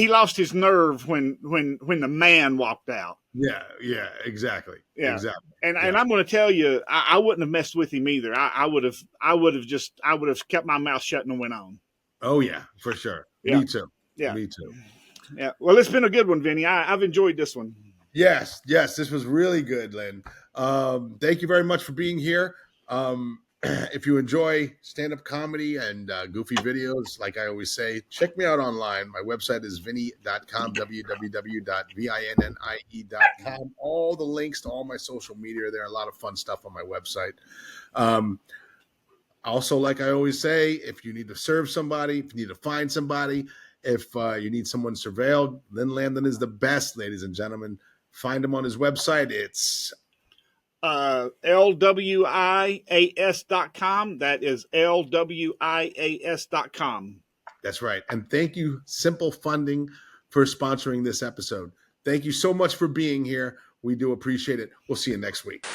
lost his nerve when the man walked out. Yeah. Yeah. Exactly. Yeah. Exactly. And I'm going to tell you, I wouldn't have messed with him either. I would have kept my mouth shut and went on. Oh yeah, for sure. Yeah. Me too. Yeah. Me too. Yeah. Well, it's been a good one, Vinnie. I've enjoyed this one. Yes. Yes. This was really good, Lynn. Thank you very much for being here. If you enjoy stand-up comedy and goofy videos, like I always say, check me out online. My website is vinnie.com, www.vinnie.com. All the links to all my social media are there. A lot of fun stuff on my website. Also, like I always say, if you need to serve somebody, if you need to find somebody, if you need someone surveilled, Lynn Lambdin is the best, ladies and gentlemen. Find him on his website. It's LWIAS.com. That is LWIAS.com. That's right. And thank you, Simple Funding, for sponsoring this episode. Thank you so much for being here. We do appreciate it. We'll see you next week.